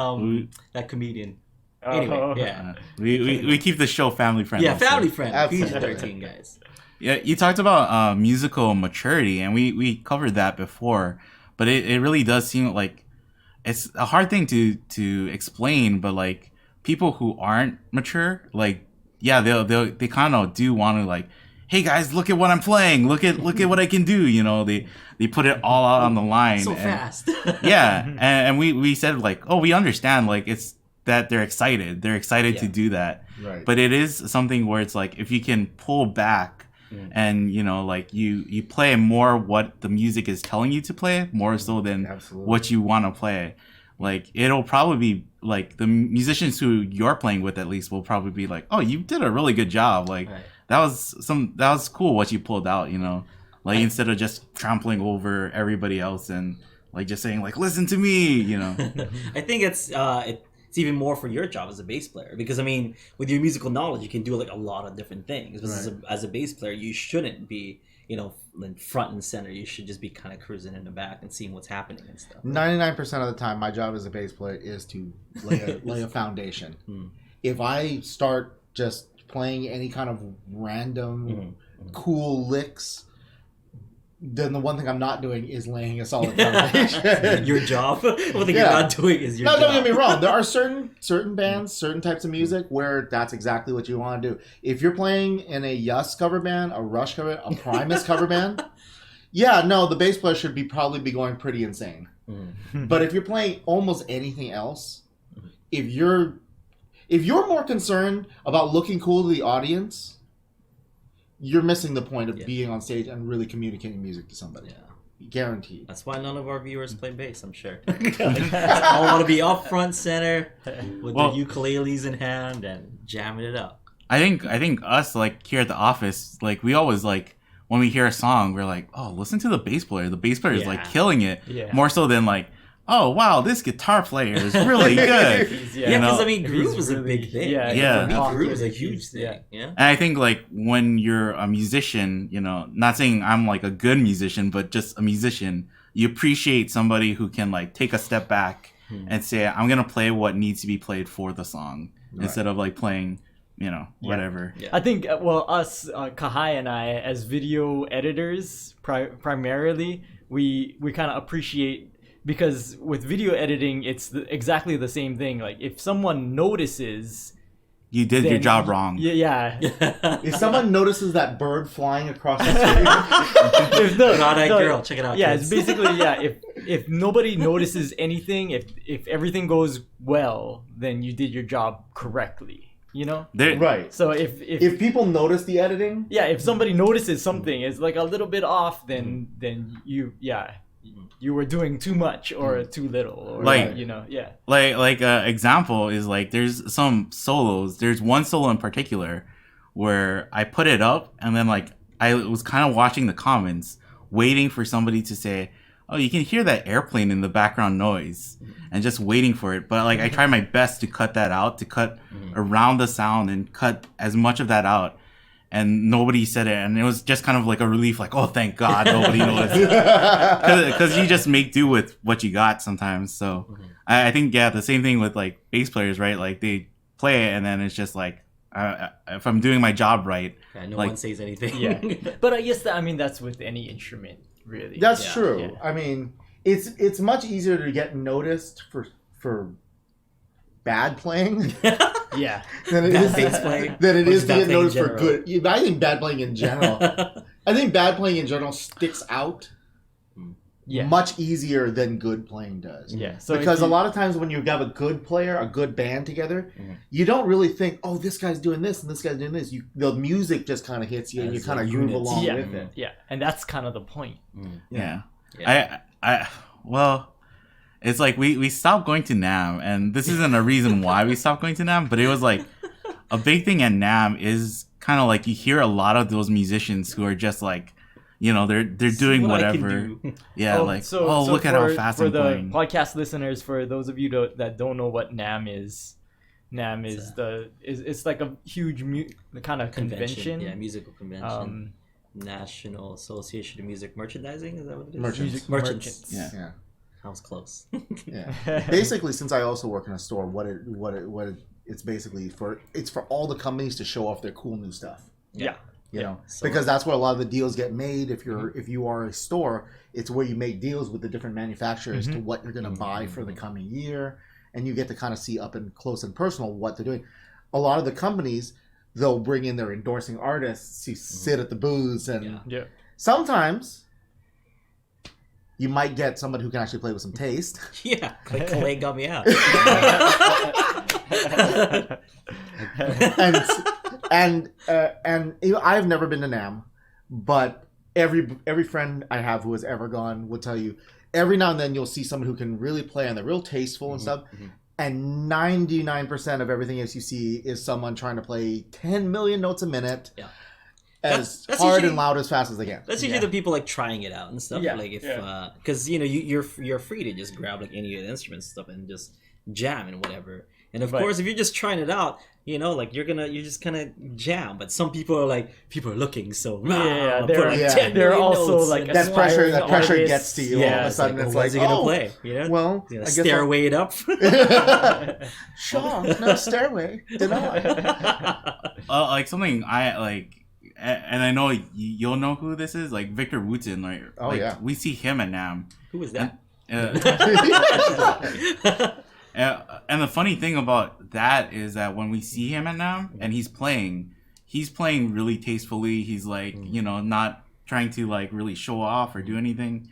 that comedian. Anyway, yeah. We keep the show family friendly. Yeah, family friendly. Absolutely. PG-13, guys. Yeah, you talked about musical maturity, and we covered that before, but it really does seem like it's a hard thing to explain. But like people who aren't mature, like yeah, they kind of do want to like, hey guys, look at what I'm playing, look at what I can do. You know, they put it all out on the line. So and, fast. yeah, and we said like, oh, we understand, like it's that they're excited to do that. Right. But it is something where it's like if you can pull back. And you know, like you play more what the music is telling you to play, more so than Absolutely. what you want to play. Like it'll probably be like the musicians who you're playing with, at least, will probably be like, "Oh, you did a really good job. Like Right. that was cool what you pulled out." You know, like instead of just trampling over everybody else and like just saying like, "Listen to me," you know. I think it's even more for your job as a bass player, because I mean, with your musical knowledge, you can do like a lot of different things. But as a bass player, you shouldn't be, you know, in front and center. You should just be kind of cruising in the back and seeing what's happening and stuff. 99% of the time, my job as a bass player is to lay a foundation. If I start just playing any kind of random cool licks, then the one thing I'm not doing is laying a solid foundation. Your job. One thing you're not doing is your job. Don't get me wrong. There are certain bands, certain types of music where that's exactly what you want to do. If you're playing in a Yes cover band, a Rush cover, a Primus cover band, yeah, no, the bass player should probably be going pretty insane. But if you're playing almost anything else, if you're more concerned about looking cool to the audience, you're missing the point of being on stage and really communicating music to somebody. Yeah. Guaranteed. That's why none of our viewers play bass, I'm sure. I want to be up front center with the ukuleles in hand and jamming it up. I think us, like here at the office, like we always like when we hear a song, we're like, oh, listen to the bass player. The bass player is like killing it. Yeah. More so than like, oh wow, this guitar player is really good. Yeah, because I mean, groove was a big thing. Yeah. For me, groove was a huge thing. Yeah. And I think like when you're a musician, you know, not saying I'm like a good musician, but just a musician, you appreciate somebody who can like take a step back and say, I'm gonna play what needs to be played for the song instead of like playing, you know, whatever. Yeah. I think, us, Kahai and I, as video editors, primarily, we kind of appreciate, because with video editing, it's exactly the same thing. Like, if someone notices... You did your job wrong. Yeah. If someone notices that bird flying across the street... Girl, check it out. Yeah, kids. it's basically, if nobody notices anything, if everything goes well, then you did your job correctly, you know? Right. So if people notice the editing... Yeah, if somebody notices something is like a little bit off, then you were doing too much or too little, or like, you know, Like example is like there's some solos. There's one solo in particular where I put it up and then like I was kind of watching the comments, waiting for somebody to say, "Oh, you can hear that airplane in the background noise," and just waiting for it. But like I tried my best to cut that out, to cut around the sound and cut as much of that out. And nobody said it, and it was just kind of like a relief, like, oh, thank God nobody noticed. Because you just make do with what you got sometimes. So I think, the same thing with like bass players, right? Like they play it, and then it's just like, if I'm doing my job right. No like, one says anything. yeah. But I guess that's with any instrument, really. That's true. Yeah. I mean, it's much easier to get noticed for bad playing. Yeah. Than it Bad is bass playing. than it Or is just to bad get playing in noticed for general? good. I think bad playing in general. I think bad playing in general sticks out much easier than good playing does. Yeah. So because a lot of times when you have a good player, a good band together, you don't really think, oh, this guy's doing this and this guy's doing this. The music just kind of hits you and you As kind a of groove unit. along Yeah. with it. Yeah, and that's kind of the point. Yeah. Yeah. Well, it's like we stopped going to NAM, and this isn't a reason why we stopped going to NAM, but it was like a big thing at NAM is kind of like you hear a lot of those musicians who are just like, you know, they're doing what I whatever. can do. Yeah, So look at how fast for I'm the playing. podcast listeners, for those of you that don't know what NAM is, NAM is it's like a huge kind of convention. Yeah, musical convention. National Association of Music Merchandising, is that what it is? Merchants. Merchants. Yeah. I was close. Yeah. Basically, since I also work in a store, it's basically for all the companies to show off their cool new stuff. Yeah. You know, So- because that's where a lot of the deals get made. If you are a store, it's where you make deals with the different manufacturers to what you're going to buy for the coming year, and you get to kind of see up and close and personal what they're doing. A lot of the companies, they'll bring in their endorsing artists to sit at the booths, and Yeah. sometimes you might get somebody who can actually play with some taste. Yeah, like Clay got me out. and you know, I've never been to NAM, but every friend I have who has ever gone will tell you every now and then you'll see someone who can really play and they're real tasteful and stuff. And 99% of everything else you see is someone trying to play 10 million notes a minute, Yeah. as That's hard usually- and loud as fast as they can. That's usually the people like trying it out and stuff. Yeah, Like if yeah. because you know you're free to just grab like any of the instruments and stuff and just jam and whatever. And of Right. course, if you're just trying it out, you know, like you're just gonna jam. But some people are like, people are looking, so Yeah, put, they're- like, yeah. 10 They're million also, notes like, and- That pressure aspiring gets to you all yeah, of a sudden. It's what's like, he gonna oh, play? You know, well, he's I gonna guess I'll- stairway it up. Shaw, no stairway. Denied. Like something I like, and I know you'll know who this is. Like Victor Wooten. Like, Oh, like, yeah. we see him at NAM. Who is that? And the funny thing about that is that when we see him at NAM and he's playing really tastefully. He's like, you know, not trying to like really show off or do anything.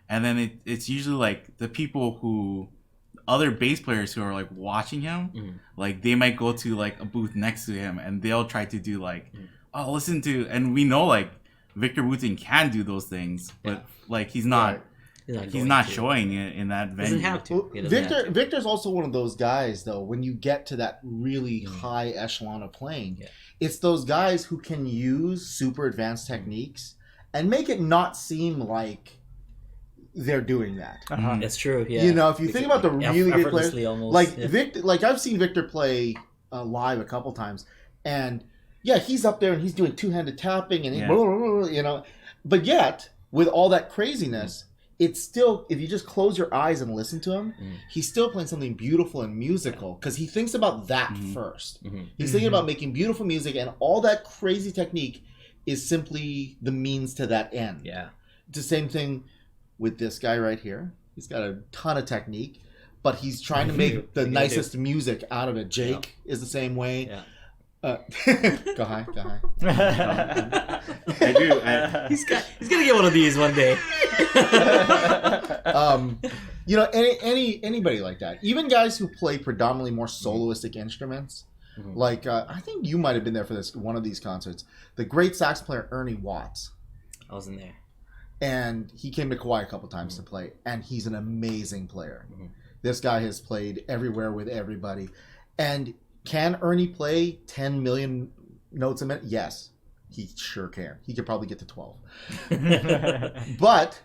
And then it's usually like the people who, other bass players who are like watching him, like they might go to like a booth next to him and they'll try to do like, oh, listen to, and we know like Victor Wooten can do those things, but like he's not. Right. He's not showing it in that venue. Doesn't have to. Well, He doesn't have to. Victor's also one of those guys, though, when you get to that really high echelon of playing, it's those guys who can use super advanced techniques and make it not seem like they're doing that. That's true. Yeah. You know, if you think about the really good players, effortlessly almost, like yeah. Victor, like I've seen Victor play live a couple times, and yeah, he's up there and he's doing two-handed tapping and you know, but yet with all that craziness, it's still, if you just close your eyes and listen to him, he's still playing something beautiful and musical because he thinks about that first. He's thinking about making beautiful music, and all that crazy technique is simply the means to that end. Yeah. It's the same thing with this guy right here. He's got a ton of technique, but he's trying to make the nicest music out of it. Jake is the same way. Yeah. Go high. I do. He's gonna get one of these one day. You know, anybody like that, even guys who play predominantly more soloistic instruments, like I think you might have been there for one of these concerts. The great sax player Ernie Watts, I wasn't there. and he came to Kauai a couple times to play, and he's an amazing player. This guy has played everywhere with everybody, and can Ernie play 10 million notes a minute? Yes, he sure can. He could probably get to 12. But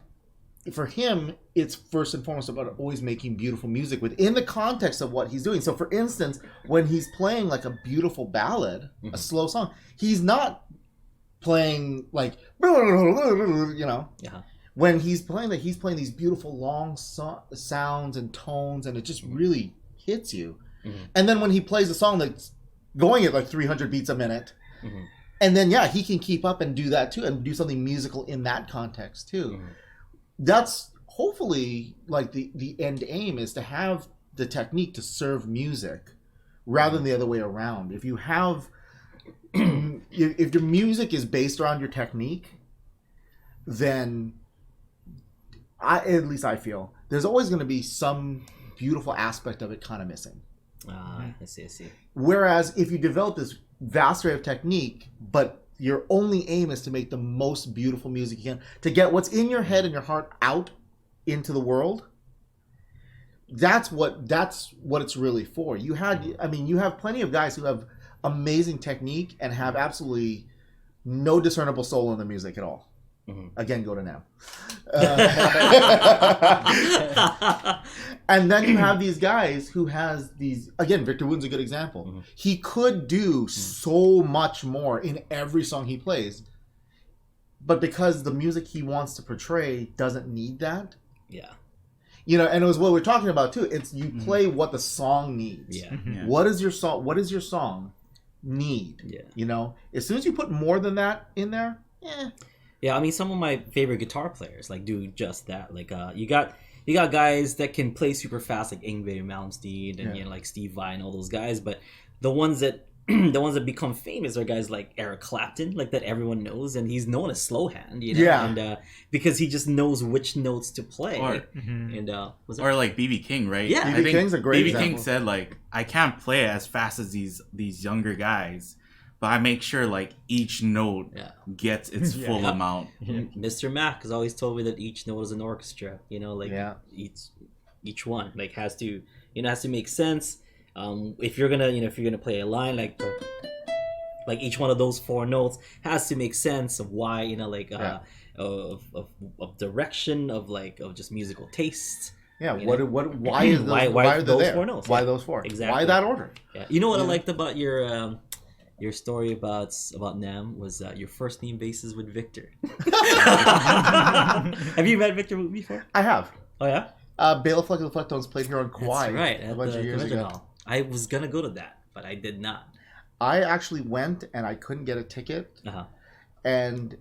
for him, it's first and foremost about always making beautiful music within the context of what he's doing. So, for instance, when he's playing like a beautiful ballad, a slow song, he's not playing like, you know. Yeah. When he's playing that, he's playing these beautiful long sounds and tones, and it just really hits you. And then when he plays a song that's going at like 300 beats a minute, and then yeah, he can keep up and do that too, and do something musical in that context too. That's hopefully like the end aim, is to have the technique to serve music rather than the other way around. If you have, if your music is based around your technique, then at least I feel there's always going to be some beautiful aspect of it kind of missing. I see. Whereas if you develop this vast array of technique, but your only aim is to make the most beautiful music you can, to get what's in your head and your heart out into the world, that's what it's really for. You have plenty of guys who have amazing technique and have absolutely no discernible soul in the music at all. Again, go to Nam. And then you have these guys who has these, again, Victor Woon's a good example. He could do so much more in every song he plays, but because the music he wants to portray doesn't need that. Yeah. You know, and it was what we're talking about too. It's you play what the song needs. Yeah. What is your song need? Yeah. You know, as soon as you put more than that in there, Yeah, I mean, some of my favorite guitar players like do just that. Like, you got guys that can play super fast, like Yngwie Malmsteen and you know, like Steve Vai and all those guys. But the ones that become famous are guys like Eric Clapton, like that everyone knows, and he's known as slow hand, you know, and because he just knows which notes to play. Or like BB King, right? Yeah, BB King's a great example. King said like, I can't play as fast as these younger guys, but I make sure like each note gets its full amount. Mr. Mac has always told me that each note is an orchestra. You know, like each one like has to make sense. If you're gonna play a line like each one of those 4 notes has to make sense of why, you know, like of direction, of just musical taste. Yeah, why are those there? 4 notes? Why those 4? Exactly. Why that order? Yeah. You know what I liked about your story about Nam was your first name basis with Victor. Have you met Victor before? I have. Oh yeah. Bela Fleck of the Flecktones played here on Kauai. That's right. A bunch of years ago. Hall. I was gonna go to that, but I did not. I actually went and I couldn't get a ticket. And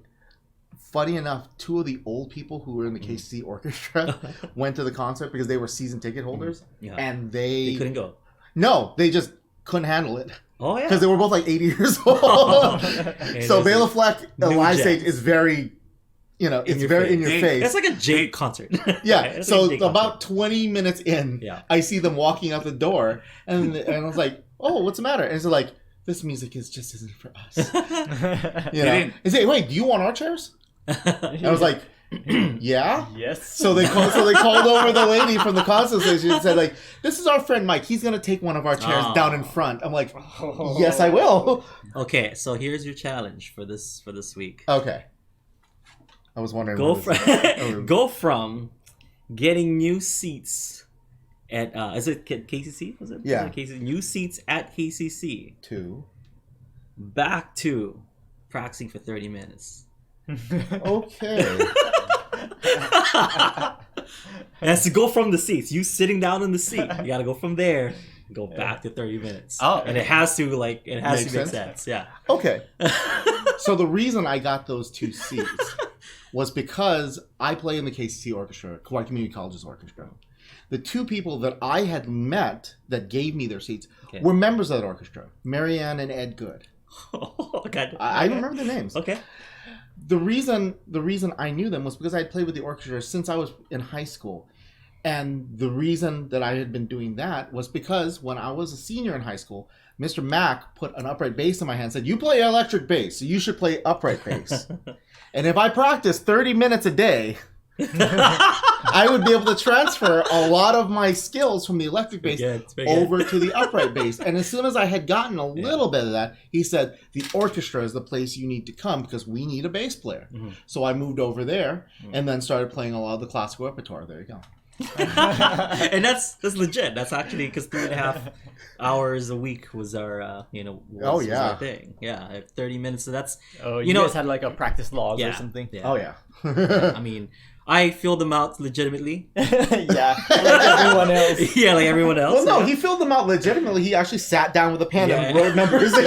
funny enough, 2 of the old people who were in the KCC orchestra went to the concert because they were season ticket holders, and they couldn't go. No, they just couldn't handle it. Oh yeah, because they were both like 80 years old. So Bela Fleck, the live stage is very, you know, it's very in your face. It's like a Jake concert. Yeah. So like about 20 minutes in, I see them walking out the door, and I was like, "Oh, what's the matter?" And it's like, "This music just isn't for us." You know. They say, "Wait, do you want our chairs?" And I was like, "Yeah." Yes. So they called over the lady from the concert station and said, like, "This is our friend Mike. He's gonna take one of our chairs down in front." I'm like, "Yes, I will." Okay, so here's your challenge for this week. Okay. I was wondering. Go from getting new seats at is it KCC? Was it? Yeah. Was it KCC? New seats at KCC to back to practicing for 30 minutes. Okay. It has to go from the seats. You sitting down in the seat. You got to go from there. Go back to 30 minutes. Oh, and it has to make sense. Yeah. Okay. So the reason I got those 2 seats was because I play in the KCC orchestra, Kauai Community College's orchestra. The 2 people that I had met that gave me their seats were members of that orchestra, Marianne and Ed Good. Oh, God. I remember their names. Okay. The reason I knew them was because I had played with the orchestra since I was in high school. And the reason that I had been doing that was because when I was a senior in high school, Mr. Mack put an upright bass in my hand and said, "You play electric bass, so you should play upright bass." And if I practice 30 minutes a day, I would be able to transfer a lot of my skills from the electric bass over to the upright bass. And as soon as I had gotten a little bit of that, he said, "The orchestra is the place you need to come because we need a bass player." So I moved over there and then started playing a lot of the classical repertoire. There you go. And that's legit. That's actually because 3.5 hours a week was our was our thing. Yeah, 30 minutes. So that's you guys had like a practice log or something. Yeah. Oh yeah. I mean, I filled them out legitimately. Yeah, like everyone else. Yeah, like everyone else. Well, no, he filled them out legitimately. He actually sat down with a pen and wrote numbers in.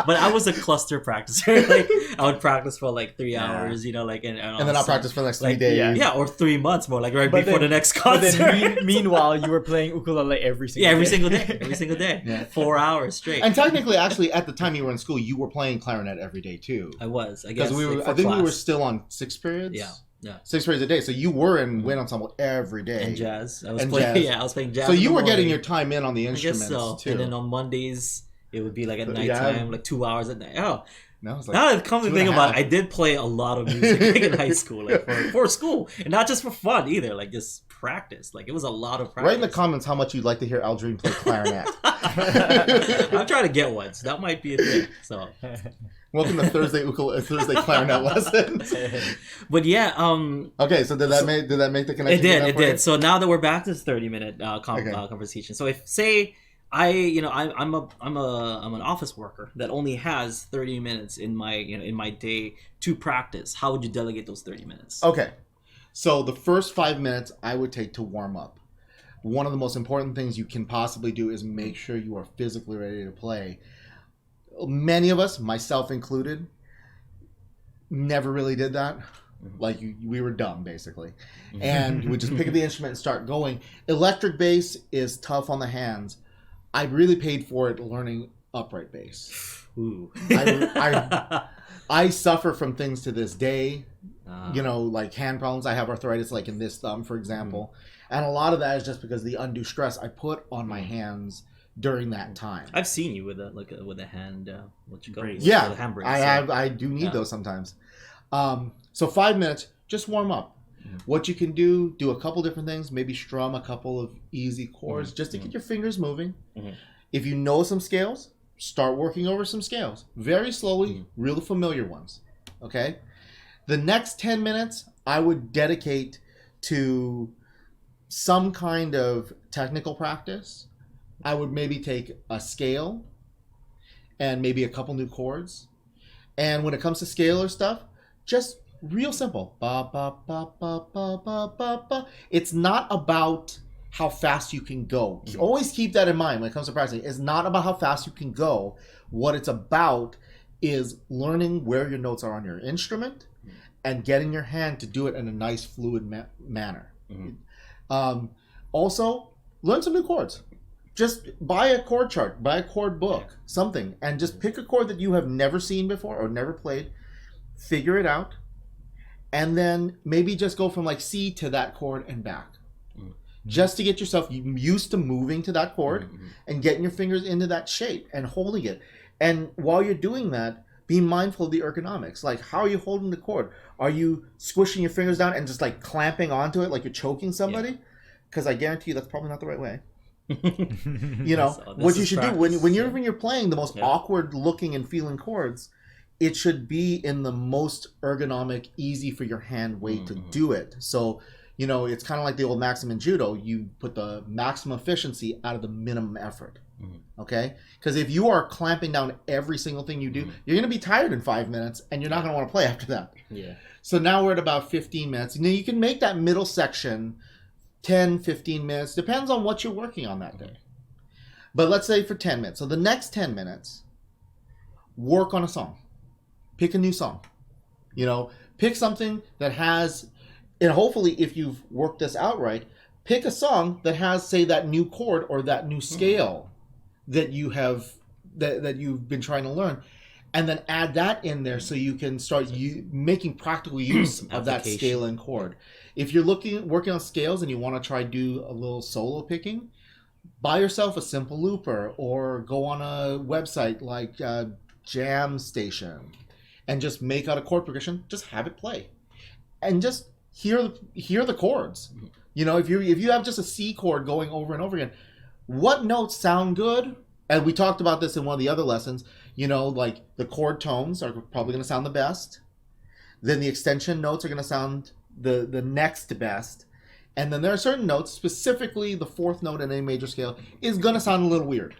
But I was a cluster practicer. Like I would practice for like 3 hours, and then I'll practice for the next 3 days. Yeah, or 3 months more, like before the next concert. But then meanwhile, you were playing ukulele every single day. Every single day. 4 hours straight. And technically, actually, at the time you were in school, you were playing clarinet every day too. I was, I guess. Because I think we were still on 6 periods. Yeah. 6 periods a day. So you were in wind ensemble every day. And jazz. I was playing jazz. So you were getting your time in on the instruments too. And then on Mondays, it would be like at nighttime, like 2 hours at night. Oh, No, it's like Now that it comes to 2.5. think about it, I did play a lot of music like, in high school, like for school, and not just for fun either. Like just practice. Like it was a lot of practice. Write in the comments how much you'd like to hear Aldrine play clarinet. I'm trying to get one, so that might be a thing. So, Welcome to Thursday clarinet lessons. but yeah, Okay, so did that make the connection? it did. So now that we're back to this 30-minute conversation, so if say I'm an office worker that only has 30 minutes in my day to practice, how would you delegate those 30 minutes? Okay, so the first 5 minutes I would take to warm up. One of the most important things you can possibly do is make sure you are physically ready to play. Many of us, myself included, never really did that. Like we were dumb basically, and we just pick up the instrument and start going. Electric bass is tough on the hands. I really paid for it learning upright bass. Ooh. I suffer from things to this day, like hand problems. I have arthritis like in this thumb, for example. And a lot of that is just because of the undue stress I put on my hands during that time. I've seen you with a hand, what you call it? Yeah, the hand brace. I do need those sometimes. So 5 minutes, just warm up. What you can do a couple different things. Maybe strum a couple of easy chords just to get your fingers moving. If you know some scales, start working over some scales. Very slowly, real familiar ones. Okay? The next 10 minutes, I would dedicate to some kind of technical practice. I would maybe take a scale and maybe a couple new chords. And when it comes to scalar stuff, just real simple. Ba, ba, ba, ba, ba, ba, ba, ba. It's not about how fast you can go. Always keep that in mind when it comes to practicing. It's not about how fast you can go. What it's about is learning where your notes are on your instrument and getting your hand to do it in a nice fluid manner. Also, learn some new chords. Just buy a chord chart, buy a chord book, something, and just pick a chord that you have never seen before or never played, figure it out, and then maybe just go from like C to that chord and back. Just to get yourself used to moving to that chord and getting your fingers into that shape and holding it. And while you're doing that, be mindful of the ergonomics. Like, how are you holding the chord? Are you squishing your fingers down and just like clamping onto it like you're choking somebody? Because I guarantee you that's probably not the right way. What you should do when you're playing the most awkward looking and feeling chords, it should be in the most ergonomic, easy for your hand way to do it. So, it's kind of like the old maxim in judo. You put the maximum efficiency out of the minimum effort. Okay? Because if you are clamping down every single thing you do, you're going to be tired in 5 minutes and you're not going to want to play after that. Yeah. So now we're at about 15 minutes. You can make that middle section 10, 15 minutes. Depends on what you're working on that day. But let's say for 10 minutes. So the next 10 minutes, work on a song. Pick a new song. Pick something that has, and hopefully if you've worked this out right, pick a song that has, say, that new chord or that new scale that you have, that you've been trying to learn. And then add that in there so you can start making practical use of that scale and chord. If you're working on scales and you want to try do a little solo picking, buy yourself a simple looper or go on a website like Jam Station and just make out a chord progression. Just have it play, and just hear the chords. If you have just a C chord going over and over again, what notes sound good? And we talked about this in one of the other lessons. Like the chord tones are probably going to sound the best. Then the extension notes are going to sound the next best. And then there are certain notes, specifically the fourth note in a major scale, is going to sound a little weird.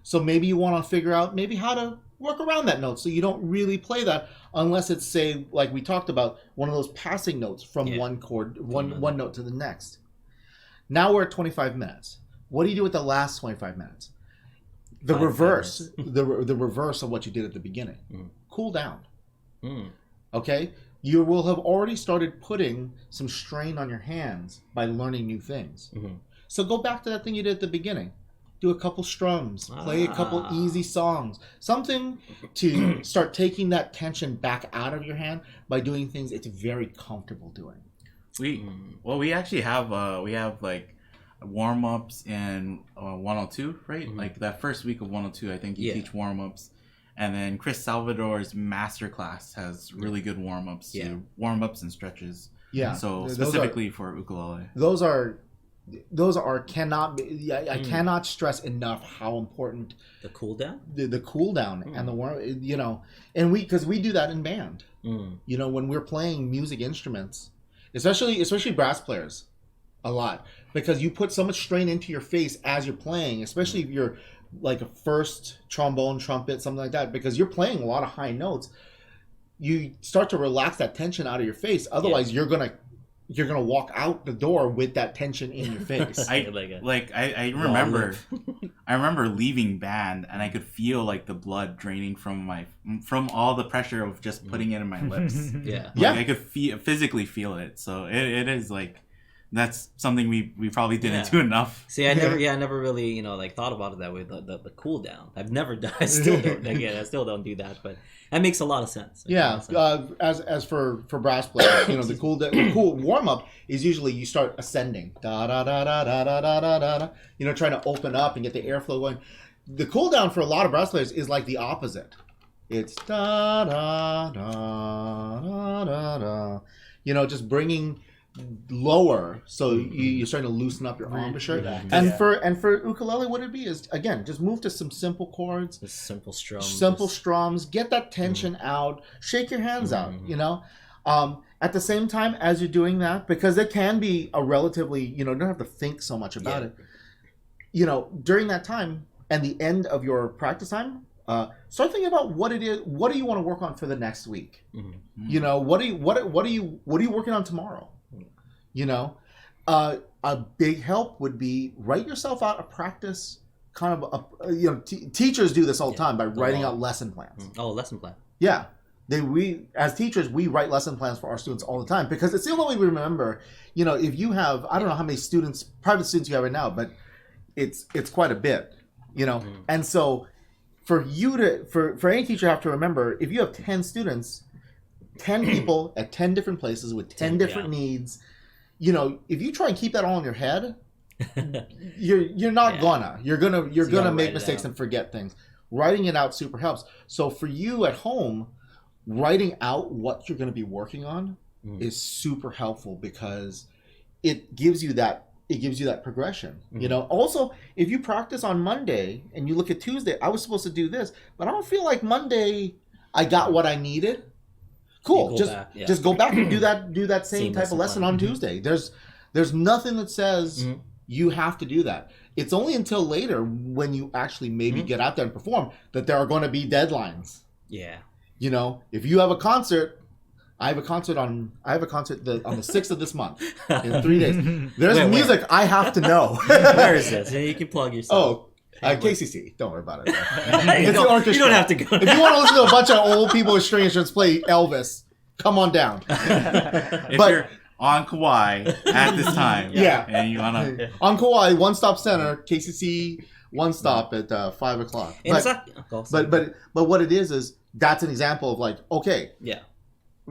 So maybe you want to figure out maybe how to work around that note so you don't really play that unless it's, say, like we talked about, one of those passing notes from one chord, one note to the next. Now we're at 25 minutes. What do you do with the last 25 minutes? The reverse, the reverse of what you did at the beginning. Cool down. Okay? You will have already started putting some strain on your hands by learning new things. So go back to that thing you did at the beginning. Do a couple strums. Play a couple easy songs. Something to start taking that tension back out of your hand by doing things it's very comfortable doing. We actually have like warm-ups in 102, right? Like that first week of 102, I think you teach warm-ups, And then Chris Salvador's masterclass has really good warm-ups too. Warm-ups and stretches. Yeah. So specifically for ukulele. Those are cannot be, I cannot stress enough how important The cool down? the cool down and the warm, you know, and because we do that in band. You know, when we're playing music instruments, especially brass players, a lot, because you put so much strain into your face as you're playing, especially if you're like a first trombone, trumpet, something like that, because you're playing a lot of high notes. You start to relax that tension out of your face. Otherwise, you're gonna walk out the door with that tension in your face. I remember I remember leaving band and I could feel like the blood draining from all the pressure of just putting it in my lips. I could physically feel it. So it is like, that's something we probably didn't do enough. See, I never really, you know, like thought about it that way. The cool down. I've never done. I still don't. Again, I still don't do that, but that makes a lot of sense. As for brass players, you know, the cool warm up is usually you start ascending, da da da da da da da da da, you know, trying to open up and get the airflow going. The cool down for a lot of brass players is like the opposite. It's da da da da da da, you know, just bringing lower, so you're starting to loosen up your embouchure. And for ukulele, what it'd be is, again, just move to some simple chords, just simple strums, get that tension out, shake your hands out, you know. At the same time as you're doing that, because it can be a relatively, you know, you don't have to think so much about it, you know, during that time and the end of your practice time, start thinking about what it is, what do you want to work on for the next week. You know, what are you working on tomorrow? You know, a big help would be write yourself out a practice kind of you know, teachers do this all the time by writing out lesson plans. Lesson plan. Yeah, we as teachers, we write lesson plans for our students all the time because it's the only way we remember. You know, if you have, I don't know how many private students you have right now, but it's quite a bit. You know, and so for any teacher to have to remember, if you have 10 students, 10 people at 10 different places with 10 different needs. You know, if you try and keep that all in your head, you're not gonna. You're gonna make mistakes and forget things. Writing it out super helps. So for you at home, writing out what you're gonna be working on is super helpful because it gives you that progression. You know. Also, if you practice on Monday and you look at Tuesday, I was supposed to do this, but I don't feel like Monday I got what I needed. Cool. Just go back and do that same type of lesson on Tuesday. There's nothing that says you have to do that. It's only until later when you actually maybe get out there and perform that there are going to be deadlines. Yeah. You know, if you have a concert, I have a concert on the 6th of this month in 3 days. There's music I have to know. Where is this? You can plug yourself. KCC. Don't worry about it. You don't have to go. If you want to listen to a bunch of old people with string instruments play Elvis, come on down. If you're on Kauai at this time, and you wanna on Kauai, One Stop Center, KCC, one stop at 5 o'clock. But what it is that's an example of like, okay,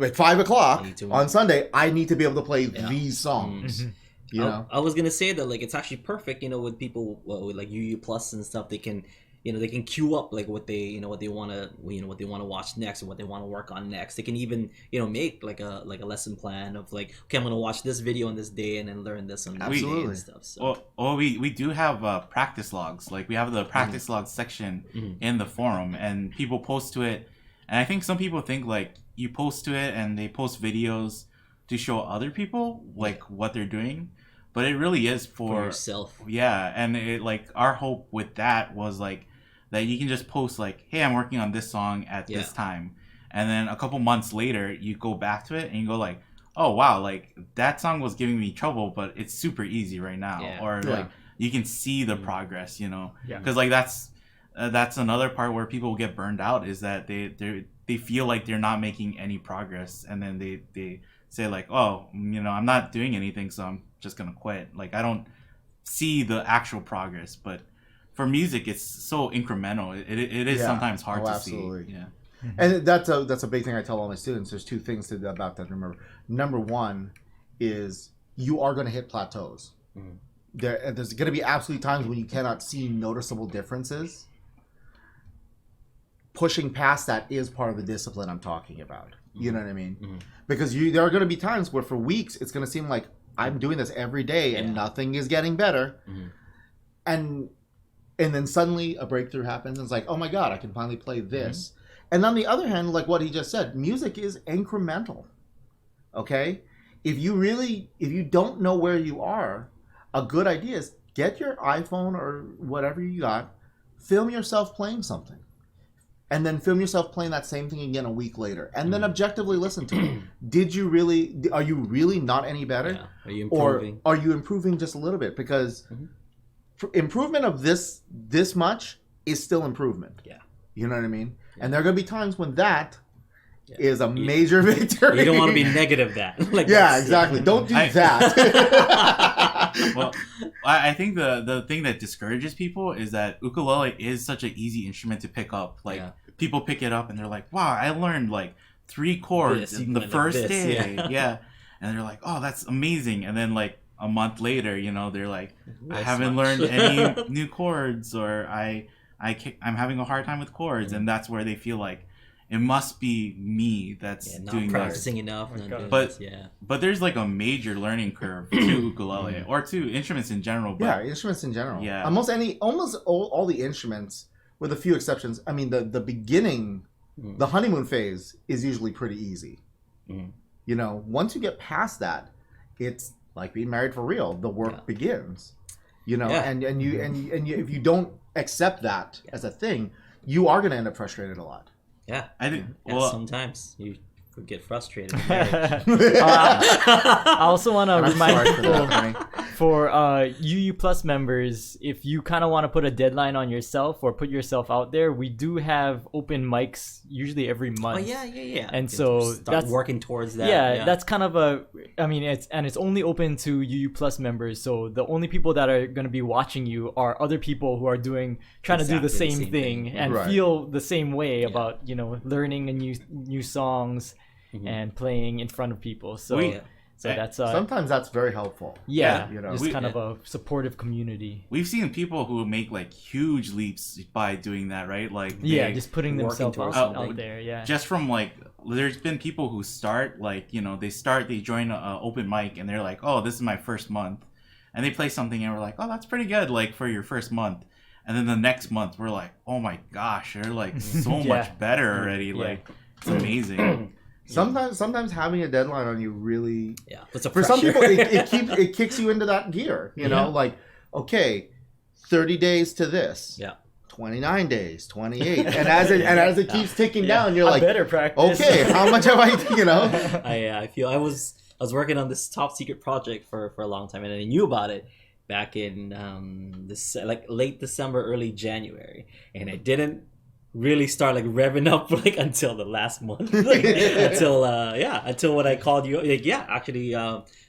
at 5 o'clock on Sunday, I need to be able to play these songs. You know? I was gonna say that like it's actually perfect, you know, with people with like UU Plus and stuff. They can, you know, they can queue up like what they want to watch next and what they want to work on next. They can even, you know, make like a lesson plan of like, okay, I'm gonna watch this video on this day and then learn this on this day and stuff. So. We do have practice logs. Like we have the practice logs section in the forum, and people post to it. And I think some people think like you post to it and they post videos to show other people like what they're doing. But it really is for yourself. Yeah, and it like our hope with that was like that you can just post like, hey, I'm working on this song at this time, and then a couple months later you go back to it and you go like, oh wow, like that song was giving me trouble, but it's super easy right now, or like you can see the progress, you know, because like that's another part where people get burned out is that they feel like they're not making any progress, and then they say like, oh, you know, I'm not doing anything, so I'm just gonna quit. Like I don't see the actual progress, but for music it's so incremental. It is sometimes hard to see. Yeah. And that's a big thing I tell all my students. There's two things about that to remember. Number one is you are going to hit plateaus. There's going to be absolute times when you cannot see noticeable differences. pushing past that is part of the discipline I'm talking about. You know what I mean? Because there are going to be times where for weeks it's going to seem like I'm doing this every day and nothing is getting better. And then suddenly a breakthrough happens and it's like, oh my God, I can finally play this. And on the other hand, like what he just said, music is incremental. Okay? If you don't know where you are, a good idea is get your iPhone or whatever you got, film yourself playing something. And then film yourself playing that same thing again a week later. And then objectively listen to it. Are you really not any better? Yeah. Are you improving? Or are you improving just a little bit? Because improvement of this much is still improvement. Yeah. You know what I mean? Yeah. And there are going to be times when that is a major victory. You don't want to be negative that. Exactly. Don't do that. Well, I think the thing that discourages people is that ukulele is such an easy instrument to pick up. Like people pick it up and they're like, "Wow, I learned like 3 chords in the first day." Yeah. And they're like, "Oh, that's amazing." And then like a month later, they're like, "I haven't learned any new chords, or I'm having a hard time with chords," and that's where they feel like it must be me that's doing practicing this. enough. But there's like a major learning curve to ukulele or to instruments in general. But, instruments in general. Yeah, almost all the instruments, with a few exceptions. I mean, the beginning, the honeymoon phase is usually pretty easy. Once you get past that, it's like being married for real. The work begins. And if you don't accept that as a thing, you are going to end up frustrated a lot. Yeah, I think. Sometimes you could get frustrated. I also want to remind people for UU Plus members, if you kind of want to put a deadline on yourself or put yourself out there, we do have open mics usually every month. Oh yeah. And so that's working towards that. Yeah, that's kind of it's only open to UU Plus members. So the only people that are going to be watching you are other people who are trying to do the same thing and feel the same way about learning a new songs and playing in front of people. So that's sometimes that's very helpful. Yeah, just kind of a supportive community. We've seen people who make like huge leaps by doing that, right? Like just putting themselves out there. Yeah, just from like there's been people who start like they join an open mic and they're like, oh, this is my first month, and they play something and we're like, oh, that's pretty good, like for your first month. And then the next month we're like, oh my gosh, they're like so much better already. Like it's amazing. Sometimes having a deadline on you really that's a for some people it kicks you into that gear. Like, okay, 30 days to this. 29 days, 28, and as it keeps ticking down, you're like, better practice. Okay, how much have I? I feel I was working on this top secret project for a long time, and I knew about it back in this like late December, early January, and I didn't really start like revving up like until the last month, until when I called you. Like, actually,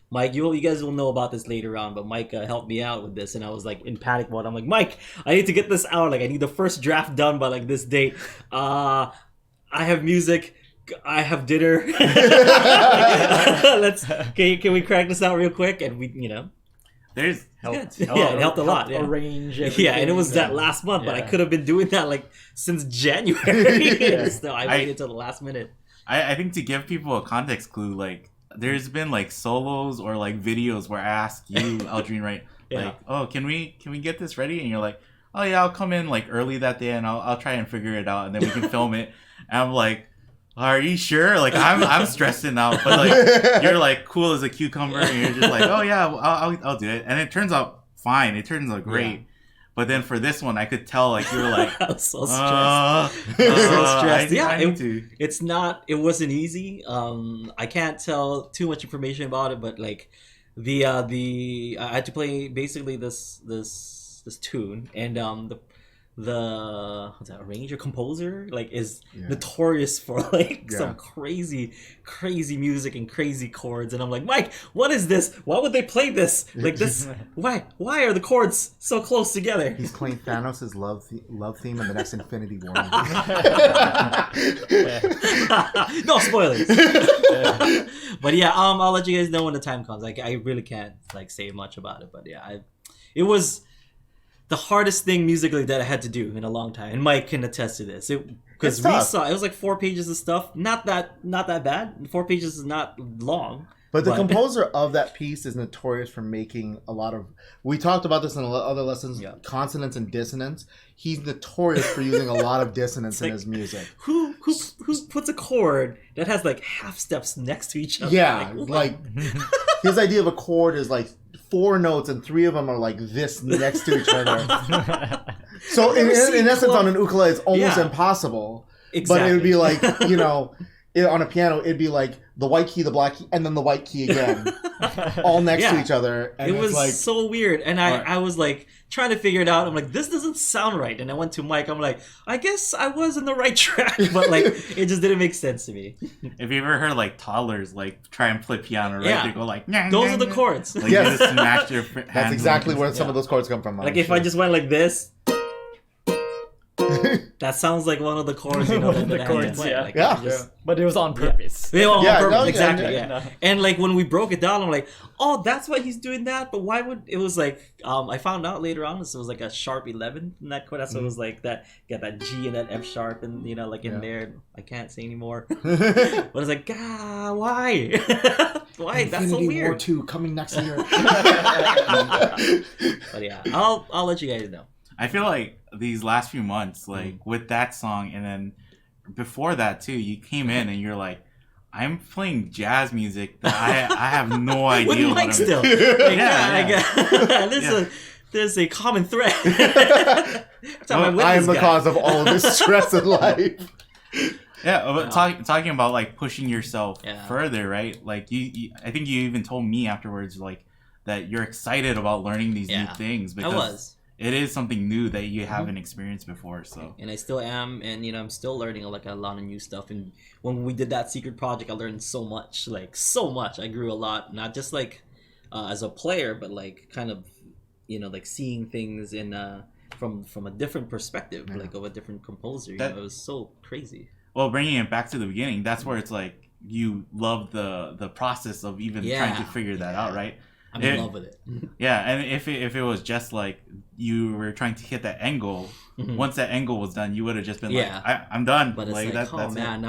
Mike, you guys will know about this later on, but Mike helped me out with this, and I was like in panic mode. I'm like, Mike, I need to get this out. Like, I need the first draft done by like this date. I have music. I have dinner. Can we crack this out real quick? And there's it helped a lot. Arrange everything. And it was that last month, but I could have been doing that like since January. So I waited till the last minute. I think to give people a context clue, like there's been like solos or like videos where I ask you, Aldrine, right? Like, oh, can we get this ready? And you're like, oh yeah, I'll come in like early that day and I'll try and figure it out and then we can film it. And I'm like, are you sure? Like I'm stressing out, but like you're like cool as a cucumber, and you're just like, oh yeah, I'll do it, and it turns out fine. It turns out great. Yeah. But then for this one, I could tell like you were like, I was so stressed. So stressed. It wasn't easy. I can't tell too much information about it, but like I had to play basically this tune, and the arranger composer like is notorious for like some crazy music and crazy chords, and I'm like, Mike, what is this? Why would they play this like this? Why are the chords so close together? He's playing Thanos' love theme in the next Infinity War. No spoilers. But I'll let you guys know when the time comes. Like I really can't like say much about it, but it was the hardest thing musically that I had to do in a long time, and Mike can attest to this. Because It's we tough. saw it was like 4 pages of stuff. Not that bad. 4 pages is not long. But the composer of that piece is notorious for making a lot of. We talked about this in other lessons. Yeah. Consonance and dissonance. He's notorious for using a lot of dissonance in his music. Who puts a chord that has like half steps next to each other? Yeah, what? like his idea of a chord is like 4 notes and 3 of them are like this next to each other. So in essence, on an ukulele, it's almost impossible. Exactly. But it would be like, you know, on a piano, it'd be like the white key, the black key, and then the white key again, all next to each other. And it was like, so weird, and I was like trying to figure it out. I'm like, this doesn't sound right, and I went to Mike. I'm like, I guess I was in the right track, but like it just didn't make sense to me. If you ever heard like toddlers like try and play piano, right? Yeah. They go like, Those are the chords. Like Yes. you just smash your hands. that's exactly where some Yeah. of those chords come from. Like if I just went like this. That sounds like one of the chords, you know, One of the that I had to chords, play. yeah. Like, Yeah. it just- But it was on purpose. Yeah, on Yeah, purpose, no, yeah, exactly, yeah. yeah. And like when we broke it down, I'm like, oh, that's why he's doing that. But why would it was like? I found out later on, this was like a sharp 11 in that chord. That's what it was like. That got that G and that F sharp, and you know, like in there. I can't say anymore. But it's like, God, why? Why? That's so Infinity War weird. 2 coming next year. But yeah, I'll let you guys know. I feel like these last few months, like with that song, and then before that too, you came in and you're like, I'm playing jazz music that I have no idea With what Mike I'm still. Like, there's a common thread. I am the cause of all of this stress in life. Yeah, but talking about like pushing yourself Yeah. further, right? Like you, I think you even told me afterwards, like that you're excited about learning these new things I because was. it is something new that you haven't experienced before. So And I still am, and you know, I'm still learning like a lot of new stuff. And when we did that secret project, I learned so much, like so much. I grew a lot, not just like as a player, but like kind of, you know, like seeing things in from a different perspective, like of a different composer. You know, it was so crazy. well, bringing it back to the beginning, that's where it's like you love the process of even trying to figure that out, right? I'm in love with it. Yeah, and if it was just like you were trying to hit that angle, once that angle was done, you would have just been like, I'm done. But it's like, like, oh man,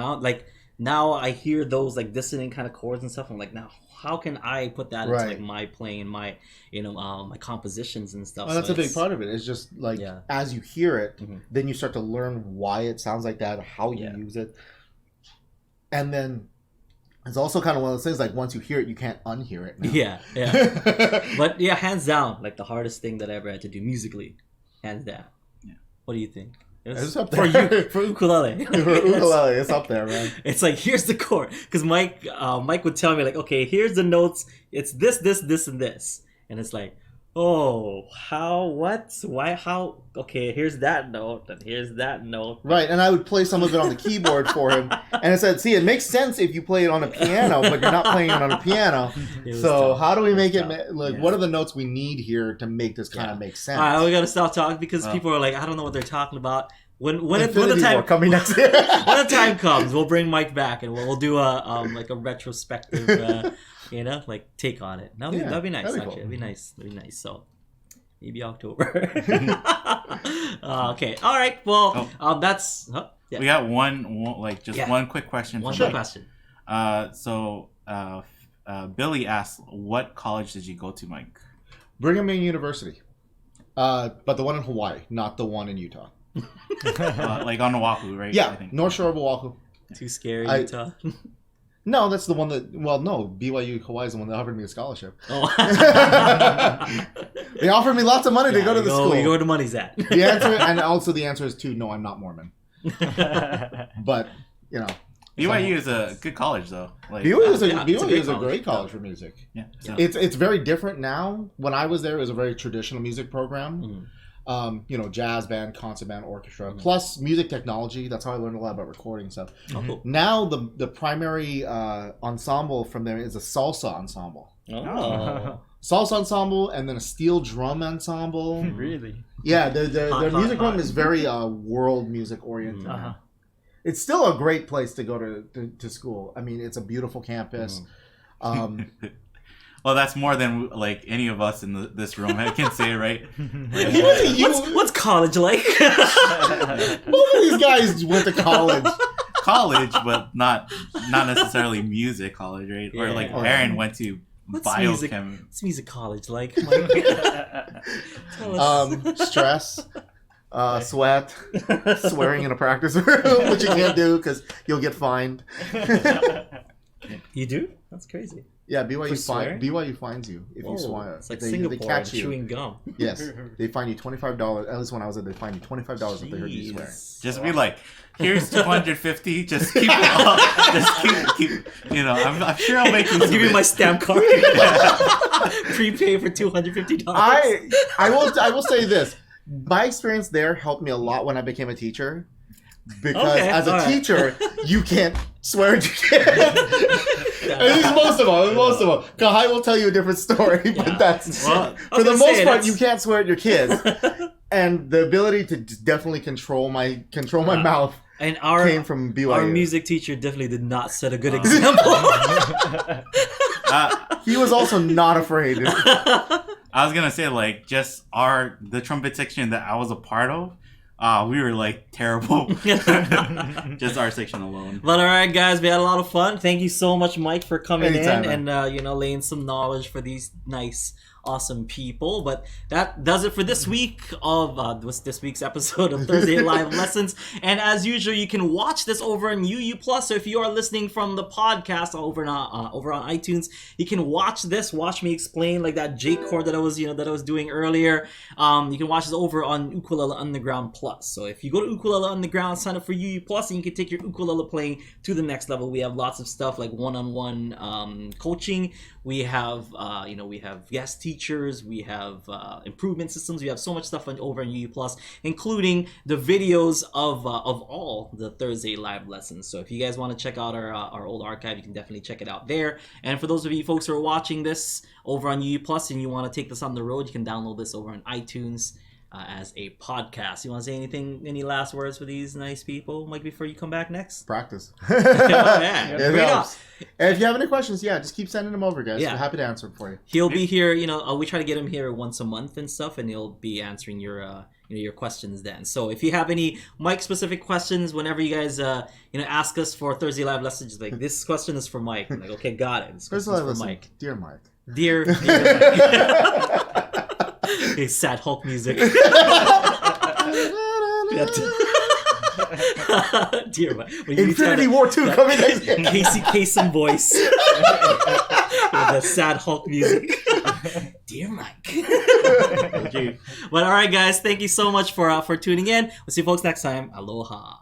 now I hear those like dissonant kind of chords and stuff. I'm like, now how can I put that into like my playing, my my compositions and stuff? Well, that's a big part of it. It's just like as you hear it, then you start to learn why it sounds like that, how you use it, and then it's also kind of one of those things like once you hear it, you can't unhear it now. Yeah. But yeah, hands down, like the hardest thing that I ever had to do musically, hands down. Yeah. What do you think? It's up for there. you, for ukulele. For ukulele, it's up there, man. It's like, here's the chord, because Mike would tell me like, okay, here's the notes. It's this, and this, and it's like, oh, how, what, why, how? Okay, here's that note, and here's that note. Right, and I would play some of it on the keyboard for him, and I said, see, it makes sense if you play it on a piano, but you're not playing it on a piano. So tough. how do we make it, like, what are the notes we need here to make this kind of make sense? All right, we gotta stop talking because people are like, I don't know what they're talking about. When the Infinity time War coming next year. when the time comes, we'll bring Mike back and we'll do a like a retrospective, like take on it. That'd be nice. That'd be Actually, cool. that'd be nice. So maybe October. Okay. All right. Well, that's. We got one quick question. One from quick Mike. question. Billy asked, "What college did you go to, Mike?" Brigham Young University. But the one in Hawaii, not the one in Utah. Like on Oahu, right? Yeah, I think. North Shore of Oahu. Too scary, Utah. No, that's the one that. Well, no, BYU Hawaii is the one that offered me a scholarship. Oh. They offered me lots of money to go to the school. You go where the money's at. The answer, and also the answer is too. No, I'm not Mormon. But you know, BYU is a good college, though. Like, BYU is it's a a great college. college for music. yeah. So, It's very different now. When I was there, it was a very traditional music program. Jazz band, concert band, orchestra, plus music technology. That's how I learned a lot about recording stuff. Oh, cool. Now the primary ensemble from there is a salsa ensemble. Oh. Salsa ensemble, and then a steel drum ensemble. Really? Yeah, their Hot, music hot, room hot. is very world music oriented. Uh-huh. It's still a great place to go to school. I mean, it's a beautiful campus. well, Well, that's more than like any of us in this room I can say, right? What's college like? Both of these guys went to college. College, but not necessarily music college, right? Or like Aaron went to biochem. What's music college like? Tell us. Stress, sweat, swearing in a practice room, which you can't do because you'll get fined. You do? That's crazy. Yeah, BYU fines you if you swear. It's like they Singapore catch you. chewing gum. Yes, they fine you $25. At least when I was there, they fined you $25 if they heard you swear. Just be like, here's 250. Just keep it all. Just keep. You know, I'm sure I'll make you. I'll give you my stamp card. Prepay for $250. I will say this. My experience there helped me a lot when I became a teacher. Because as a teacher, you can't swear at your kids. At least most of them. Kahai will tell you a different story, but that's for the most part, you can't swear at your kids. And the ability to definitely control my mouth and came from BYU. Our music teacher definitely did not set a good example. He was also not afraid. I was gonna say like just the trumpet section that I was a part of. We were like terrible. Just our section alone. But all right, guys, we had a lot of fun. Thank you so much, Mike, for coming Anytime, in and laying some knowledge for these nice, awesome people. But that does it for this week of this week's episode of Thursday Live Lessons. And as usual, you can watch this over on UU Plus. So if you are listening from the podcast over on iTunes, you can watch me explain like that J chord that I was doing earlier. You can watch this over on Ukulele Underground Plus. So if you go to Ukulele Underground, sign up for UU Plus, and you can take your ukulele playing to the next level. We have lots of stuff like one-on-one coaching. We have guest teachers. We have improvement systems. We have so much stuff over on UU Plus, including the videos of all the Thursday live lessons. So if you guys want to check out our old archive, you can definitely check it out there. And for those of you folks who are watching this over on UU Plus and you want to take this on the road, you can download this over on iTunes as a podcast. You want to say any last words for these nice people, Mike, before you come back next? Practice. Yeah, it helps. And if you have any questions, just keep sending them over, guys. We're happy to answer them for you. He'll be here. We try to get him here once a month and stuff, and he'll be answering your questions then. So if you have any Mike specific questions, whenever you guys ask us for Thursday live lessons, like this question is for Mike. I'm like, okay, got it. This Thursday question live is for lesson. Mike. Dear Mike. Dear Mike. Okay, sad Hulk music. Dear Mike. Infinity War 2 coming next year. Casey Kasem voice. With the sad Hulk music. Dear Mike. But all right, guys, thank you so much for tuning in. We'll see you folks next time. Aloha.